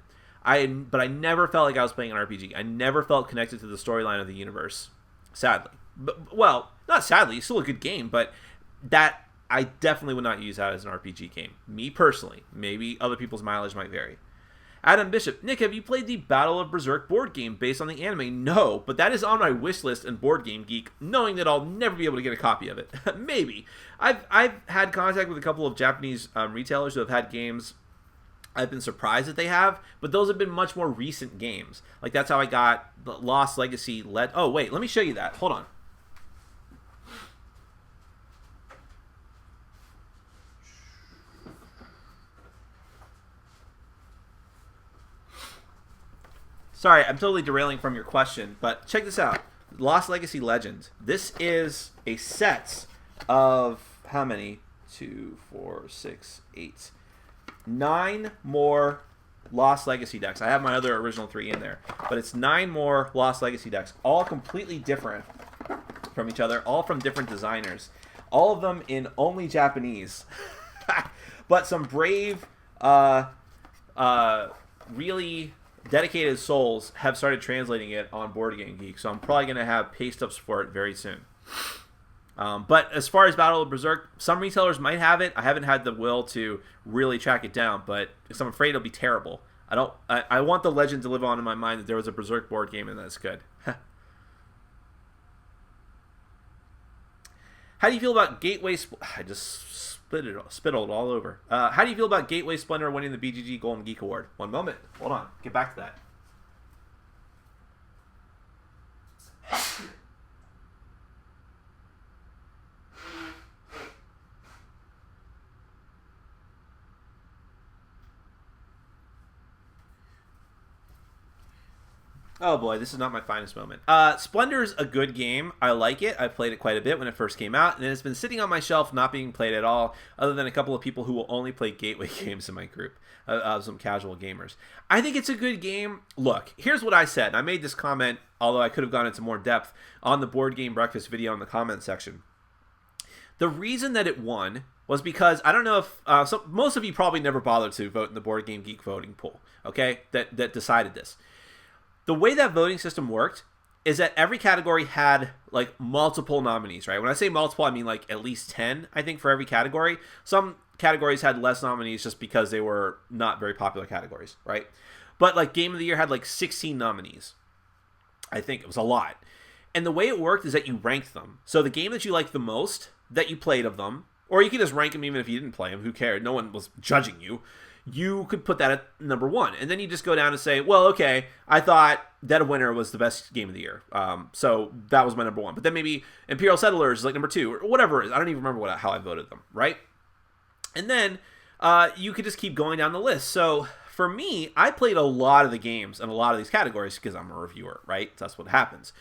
But I never felt like I was playing an RPG. I never felt connected to the storyline of the universe. Sadly. Well, not sadly. It's still a good game, but that I definitely would not use that as an RPG game. Me personally. Maybe other people's mileage might vary. Adam Bishop, Nick, have you played the Battle of Berserk board game based on the anime? No, but that is on my wish list in Board Game Geek, knowing that I'll never be able to get a copy of it. Maybe. I've had contact with a couple of Japanese retailers who have had games I've been surprised that they have, but those have been much more recent games. Like that's how I got the Lost Legacy. Oh, wait, let me show you that. Hold on. Sorry, I'm totally derailing from your question, but check this out. Lost Legacy Legend. This is a set of how many? 2, 4, 6, 8, 9 more Lost Legacy decks. I have my other original 3 in there, but it's 9 more Lost Legacy decks, all completely different from each other, all from different designers, all of them in only Japanese. But some brave, really dedicated souls have started translating it on Board Game Geek, so I'm probably going to have paste ups for it very soon. But as far as Battle of Berserk, some retailers might have it. I haven't had the will to really track it down, but because I'm afraid it'll be terrible. I want the legend to live on in my mind that there was a Berserk board game and that's good. How do you feel about Gateway? I just spittled all over. How do you feel about Gateway Splendor winning the BGG Golden Geek Award? One moment. Hold on. Get back to that. Oh boy, this is not my finest moment. Splendor's a good game. I like it. I played it quite a bit when it first came out, and it's been sitting on my shelf not being played at all, other than a couple of people who will only play Gateway games in my group, some casual gamers. I think it's a good game. Look, here's what I said, and I made this comment, although I could have gone into more depth, on the Board Game Breakfast video in the comment section. The reason that it won was because, I don't know if, most of you probably never bothered to vote in the Board Game Geek voting pool, okay, that decided this. The way that voting system worked is that every category had like multiple nominees, right? When I say multiple, I mean like at least 10, I think, for every category. Some categories had less nominees just because they were not very popular categories, right? But like Game of the Year had like 16 nominees. I think it was a lot. And the way it worked is that you ranked them. So the game that you liked the most, that you played of them, or you could just rank them even if you didn't play them, who cared? No one was judging you. You could put that at number 1. And then you just go down and say, well, okay, I thought Dead of Winter was the best game of the year. So that was my number 1. But then maybe Imperial Settlers is like number 2, or whatever it is. I don't even remember how I voted them, right? And then you could just keep going down the list. So for me, I played a lot of the games in a lot of these categories because I'm a reviewer, right? That's what happens.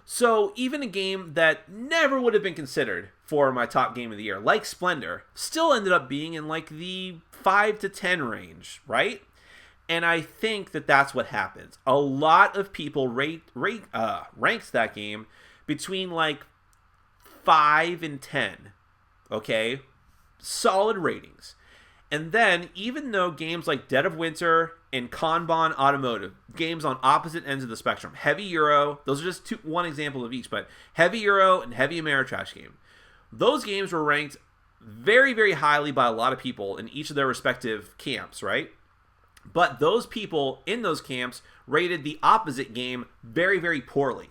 So even a game that never would have been considered for my top game of the year, like Splendor, still ended up being in like the 5 to 10 range, right? And I think that that's what happens. A lot of people ranked that game between like 5 and 10, okay? Solid ratings. And then, even though games like Dead of Winter and Kanban Automotive, games on opposite ends of the spectrum, Heavy Euro, those are just one example of each, but Heavy Euro and Heavy Ameritrash game, those games were ranked very, very highly by a lot of people in each of their respective camps, right? But those people in those camps rated the opposite game very, very poorly.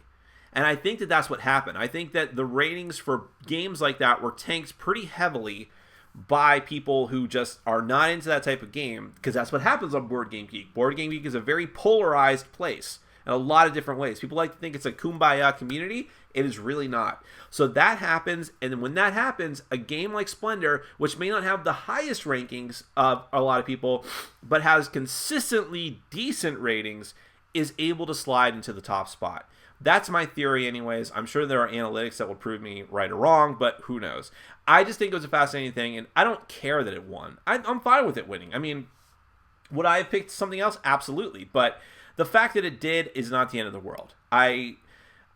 And I think that that's what happened. I think that the ratings for games like that were tanked pretty heavily by people who just are not into that type of game, because that's what happens on Board Game Geek. Board Game Geek is a very polarized place in a lot of different ways. People like to think it's a kumbaya community. It is really not. So that happens, and when that happens, a game like Splendor, which may not have the highest rankings of a lot of people, but has consistently decent ratings, is able to slide into the top spot. That's my theory anyways. I'm sure there are analytics that will prove me right or wrong, but who knows. I just think it was a fascinating thing, and I don't care that it won. I'm fine with it winning. I mean, would I have picked something else? Absolutely. But the fact that it did is not the end of the world. I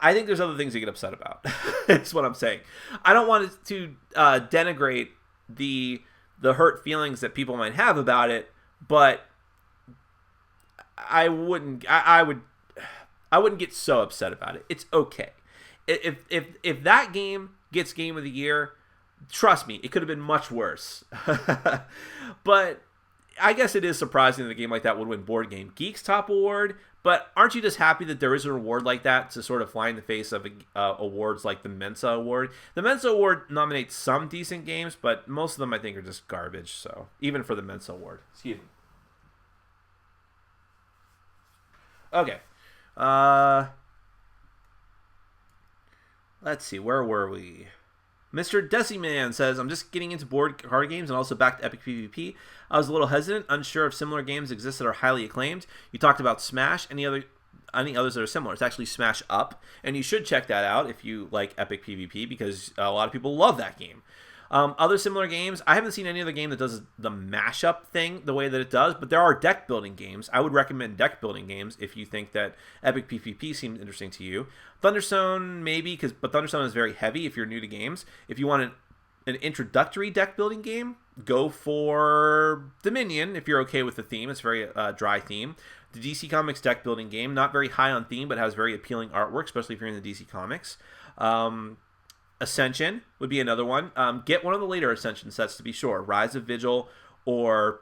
think there's other things to get upset about. That's what I'm saying. I don't want it to denigrate the hurt feelings that people might have about it, but I wouldn't get so upset about it. It's okay. If that game gets Game of the Year, trust me, it could have been much worse. But I guess it is surprising that a game like that would win Board Game Geek's top award. But aren't you just happy that there is an award like that to sort of fly in the face of awards like the Mensa Award? The Mensa Award nominates some decent games, but most of them I think are just garbage. So even for the Mensa Award. Excuse me. Okay. Let's see, where were we? Mr. Deciman says, I'm just getting into board card games and also back to Epic PvP. I was a little hesitant, unsure if similar games exist that are highly acclaimed. You talked about Smash. Any others that are similar? It's actually Smash Up, and you should check that out if you like Epic PvP, because a lot of people love that game. Other similar games, I haven't seen any other game that does the mashup thing the way that it does, but there are deck building games. I would recommend deck building games if you think that Epic PvP seems interesting to you. Thunderstone, maybe, but Thunderstone is very heavy if you're new to games. If you want an introductory deck building game, go for Dominion if you're okay with the theme. It's a very dry theme. The DC Comics deck building game, not very high on theme, but has very appealing artwork, especially if you're in the DC Comics. Ascension would be another one. Get one of the later Ascension sets to be sure. Rise of Vigil or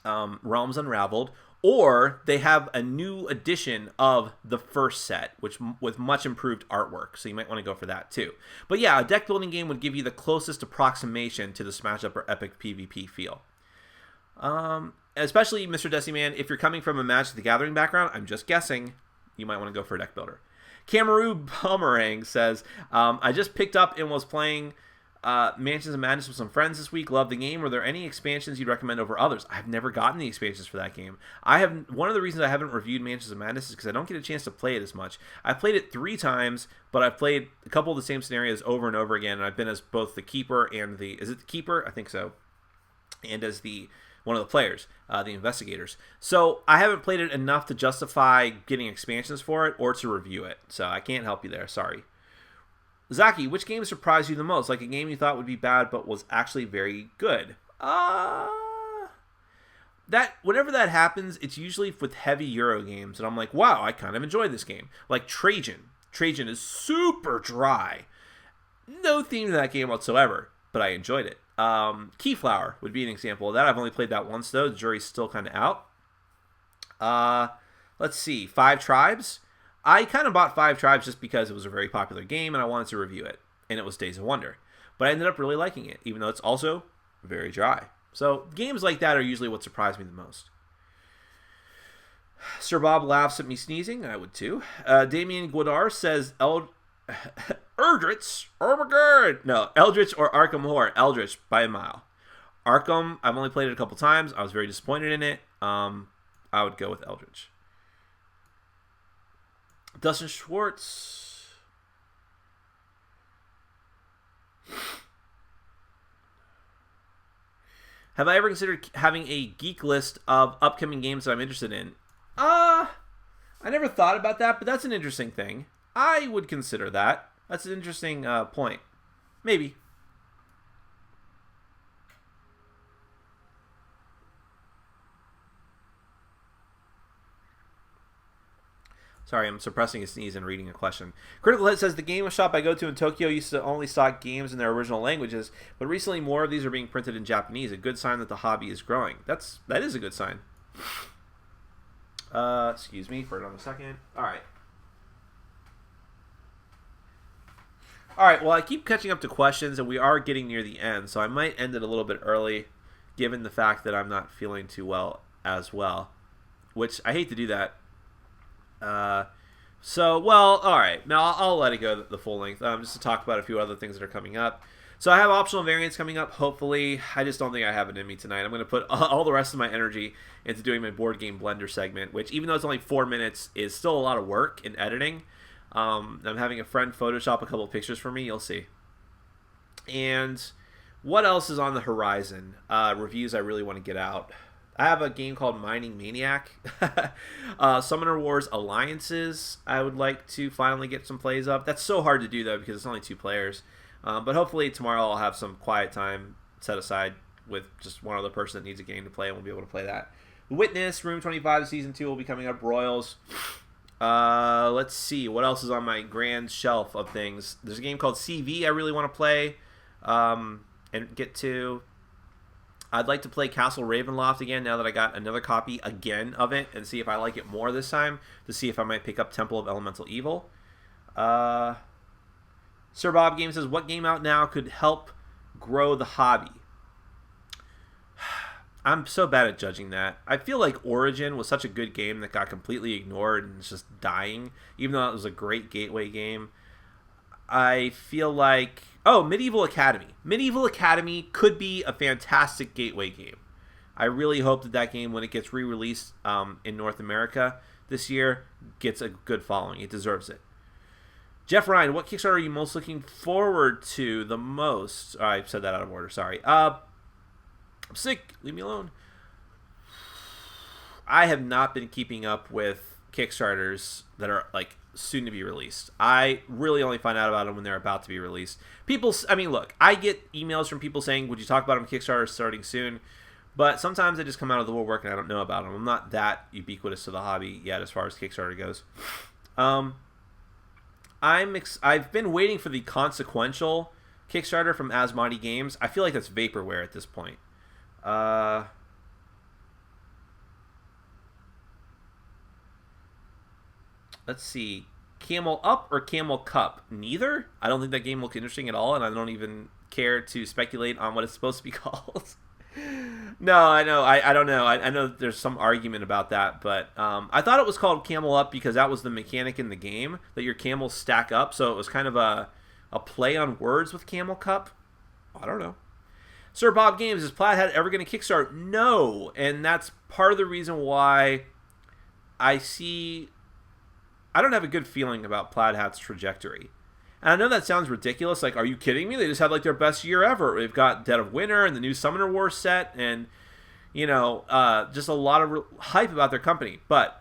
Realms Unraveled. or they have a new edition of the first set, which with much improved artwork. So you might want to go for that too. But yeah, a deck building game would give you the closest approximation to the Smash Up or Epic PvP feel. Especially, Mr. Deciman, if you're coming from a Magic the Gathering background, I'm just guessing, you might want to go for a deck builder. Cameroon Pomerang says, I just picked up and was playing Mansions of Madness with some friends this week. Love the game. Were there any expansions you'd recommend over others? I've never gotten the expansions for that game. One of the reasons I haven't reviewed Mansions of Madness is because I don't get a chance to play it as much. I've played it 3 times, but I've played a couple of the same scenarios over and over again, and I've been as both the keeper and is it the keeper? I think so. And as one of the players, the investigators. So I haven't played it enough to justify getting expansions for it or to review it. So I can't help you there. Sorry. Zaki, which game surprised you the most? Like a game you thought would be bad but was actually very good? Whenever that happens, it's usually with heavy Euro games, and I'm like, wow, I kind of enjoyed this game. Like Trajan. Trajan is super dry. No theme to that game whatsoever, but I enjoyed it. Keyflower would be an example of that. I've only played that once though. The jury's still kind of out. Let's see. 5 Tribes. I kind of bought 5 Tribes just because it was a very popular game and I wanted to review it. And it was Days of Wonder. But I ended up really liking it, even though it's also very dry. So games like that are usually what surprised me the most. Sir Bob laughs at me sneezing. I would too. Damien Guadar says Eldritch. Oh my god. No, Eldritch or Arkham Horror. Eldritch by a mile. Arkham, I've only played it a couple times. I was very disappointed in it. I would go with Eldritch. Dustin Schwartz. Have I ever considered having a geek list of upcoming games that I'm interested in? I never thought about that, but that's an interesting thing. I would consider that. That's an interesting point. Maybe. Sorry, I'm suppressing a sneeze and reading a question. Critical Hit says, the game shop I go to in Tokyo used to only stock games in their original languages, but recently more of these are being printed in Japanese. A good sign that the hobby is growing. That is a good sign. Excuse me for another second. All right, well, I keep catching up to questions, and we are getting near the end, so I might end it a little bit early, given the fact that I'm not feeling too well as well, which I hate to do that. All right. Now, I'll let it go the full length, just to talk about a few other things that are coming up. So I have optional variants coming up, hopefully. I just don't think I have it in me tonight. I'm going to put all the rest of my energy into doing my board game blender segment, which, even though it's only 4 minutes, is still a lot of work in editing. I'm having a friend Photoshop a couple of pictures for me. You'll see. And what else is on the horizon? Reviews I really want to get out. I have a game called Mining Maniac. Summoner Wars Alliances, I would like to finally get some plays up. That's so hard to do, though, because it's only 2 players. But hopefully tomorrow I'll have some quiet time set aside with just one other person that needs a game to play, and we'll be able to play that. Witness, Room 25 Season 2 will be coming up. Royals. Let's see. What else is on my grand shelf of things? There's a game called CV I really want to play and get to. I'd like to play Castle Ravenloft again now that I got another copy again of it and see if I like it more this time, to see if I might pick up Temple of Elemental Evil. Sir Bob Game says, what game out now could help grow the hobby? I'm so bad at judging that. I feel like Origin was such a good game that got completely ignored and is just dying, even though it was a great gateway game. I feel like... Oh, Medieval Academy. Medieval Academy could be a fantastic gateway game. I really hope that game, when it gets re-released in North America this year, gets a good following. It deserves it. Jeff Ryan, what Kickstarter are you most looking forward to the most? Oh, I said that out of order, sorry. I'm sick. Leave me alone. I have not been keeping up with Kickstarters that are, like, soon to be released. I really only find out about them when they're about to be released. Look, I get emails from people saying, would you talk about them Kickstarter starting soon? But sometimes they just come out of the woodwork and I don't know about them. I'm not that ubiquitous to the hobby yet as far as Kickstarter goes. I've been waiting for the consequential Kickstarter from Asmodee Games. I feel like that's vaporware at this point. Let's see. Camel Up or Camel Cup? Neither. I don't think that game looks interesting at all, and I don't even care to speculate on what it's supposed to be called. No, I know. I don't know. I know there's some argument about that, but I thought it was called Camel Up because that was the mechanic in the game, that your camels stack up, so it was kind of a play on words with Camel Cup. I don't know. Sir Bob Games, is Plaid Hat ever going to kickstart? No, and that's part of the reason why I don't have a good feeling about Plaid Hat's trajectory. And I know that sounds ridiculous. Like, are you kidding me? They just had like their best year ever. They've got Dead of Winter and the new Summoner Wars set, and just a lot of hype about their company. But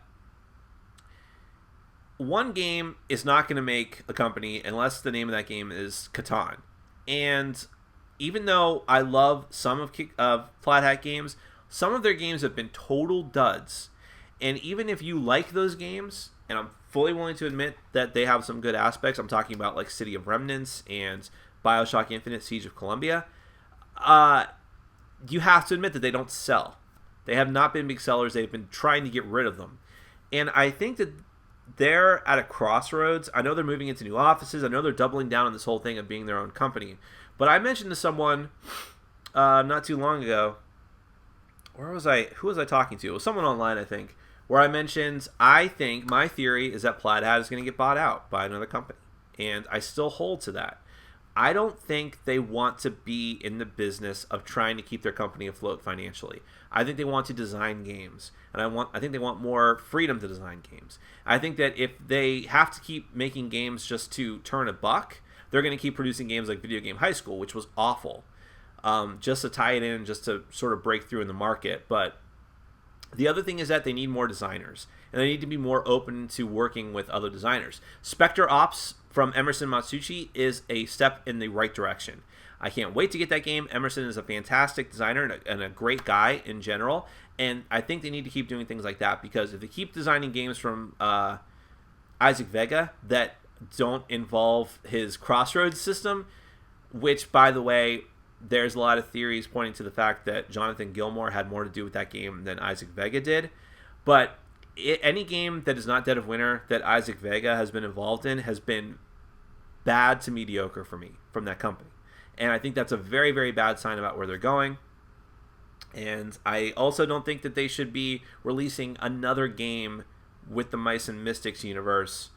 one game is not going to make a company unless the name of that game is Catan. And even though I love some of Plaid Hat games, some of their games have been total duds. And even if you like those games, and I'm fully willing to admit that they have some good aspects, I'm talking about like City of Remnants and BioShock Infinite, Siege of Columbia, you have to admit that they don't sell. They have not been big sellers. They've been trying to get rid of them. And I think that they're at a crossroads. I know they're moving into new offices. I know they're doubling down on this whole thing of being their own company. But I mentioned to someone not too long ago, who was I talking to? It was someone online, I think, where I mentioned, I think my theory is that Plaid Hat is going to get bought out by another company. And I still hold to that. I don't think they want to be in the business of trying to keep their company afloat financially. I think they want to design games. And I think they want more freedom to design games. I think that if they have to keep making games just to turn a buck, they're going to keep producing games like Video Game High School, which was awful. Just to tie it in, just to sort of break through in the market. But the other thing is that they need more designers, and they need to be more open to working with other designers. Spectre Ops from Emerson Matsuuchi is a step in the right direction. I can't wait to get that game. Emerson is a fantastic designer and a great guy in general, and I think they need to keep doing things like that, because if they keep designing games from Isaac Vega that don't involve his Crossroads system, which, by the way, there's a lot of theories pointing to the fact that Jonathan Gilmour had more to do with that game than Isaac Vega did. But any game that is not Dead of Winter that Isaac Vega has been involved in has been bad to mediocre for me from that company. And I think that's a very, very bad sign about where they're going. And I also don't think that they should be releasing another game with the Mice and Mystics universe.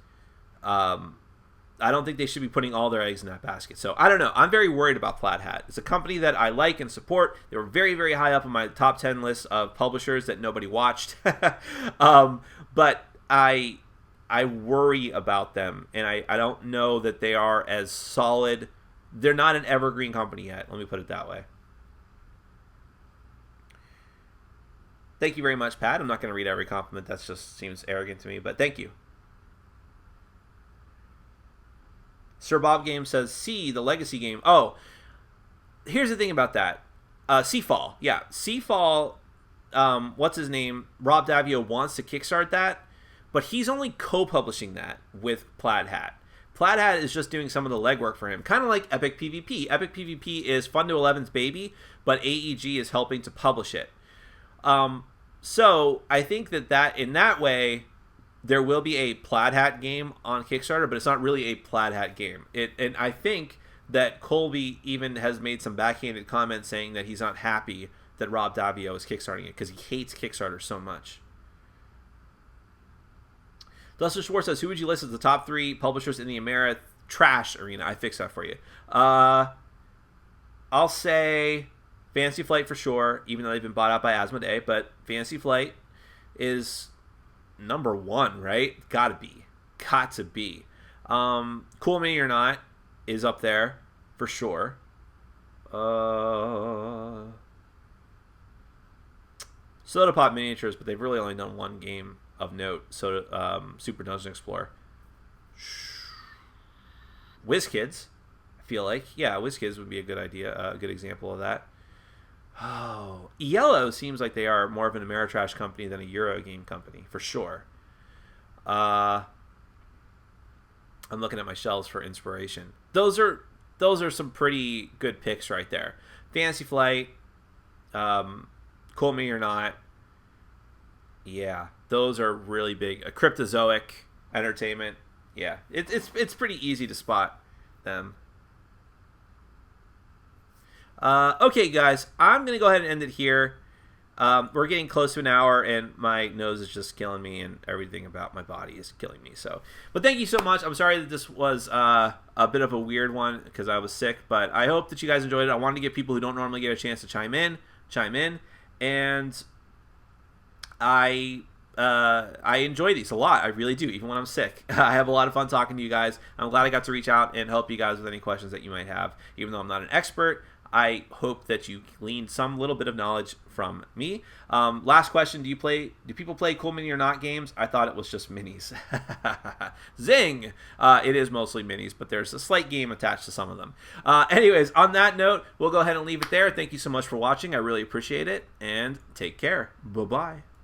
I don't think they should be putting all their eggs in that basket. So, I don't know. I'm very worried about Plaid Hat. It's a company that I like and support. They were very, very high up on my top 10 list of publishers that nobody watched. But I worry about them, and I don't know that they are as solid. They're not an evergreen company yet. Let me put it that way. Thank you very much, Pat. I'm not going to read every compliment. That just seems arrogant to me, but thank you. Sir Bob Game says, C, the legacy game. Oh, here's the thing about that. Seafall. Yeah, Seafall, what's his name? Rob Daviau wants to kickstart that, but he's only co-publishing that with Plaid Hat. Plaid Hat is just doing some of the legwork for him, kind of like Epic PvP. Epic PvP is Fun to 11's baby, but AEG is helping to publish it. So I think that in that way, there will be a Plaid Hat game on Kickstarter, but it's not really a Plaid Hat game. And I think that Colby even has made some backhanded comments saying that he's not happy that Rob Daviau is kickstarting it because he hates Kickstarter so much. Dustin Schwartz says, who would you list as the top 3 publishers in the Ameritrash trash arena? I fixed that for you. I'll say Fantasy Flight for sure, even though they've been bought out by Asmodee, but Fantasy Flight is number 1, right? Got to be. Cool Mini or Not is up there for sure. Soda Pop Miniatures, but they've really only done one game of note. Super Dungeon Explorer. WizKids, I feel like. Yeah, WizKids would be a good idea, a good example of that. Oh, Yellow seems like they are more of an Ameritrash company than a Euro game company, for sure. I'm looking at my shelves for inspiration. Those are some pretty good picks right there. Fantasy Flight, Cool Me or Not. Yeah, those are really big. Cryptozoic. entertainment. Yeah, it's pretty easy to spot them. Okay, guys, I'm gonna go ahead and end it here. We're getting close to an hour, and my nose is just killing me, and everything about my body is killing me. So, but thank you so much. I'm sorry that this was a bit of a weird one because I was sick, but I hope that you guys enjoyed it. I wanted to give people who don't normally get a chance to chime in, and I enjoy these a lot. I really do, even when I'm sick. I have a lot of fun talking to you guys. I'm glad I got to reach out and help you guys with any questions that you might have, even though I'm not an expert. I hope that you gleaned some little bit of knowledge from me. Last question: do people play Cool Mini or Not games? I thought it was just minis. Zing! It is mostly minis, but there's a slight game attached to some of them. Anyways, on that note, we'll go ahead and leave it there. Thank you so much for watching. I really appreciate it, and take care. Bye-bye.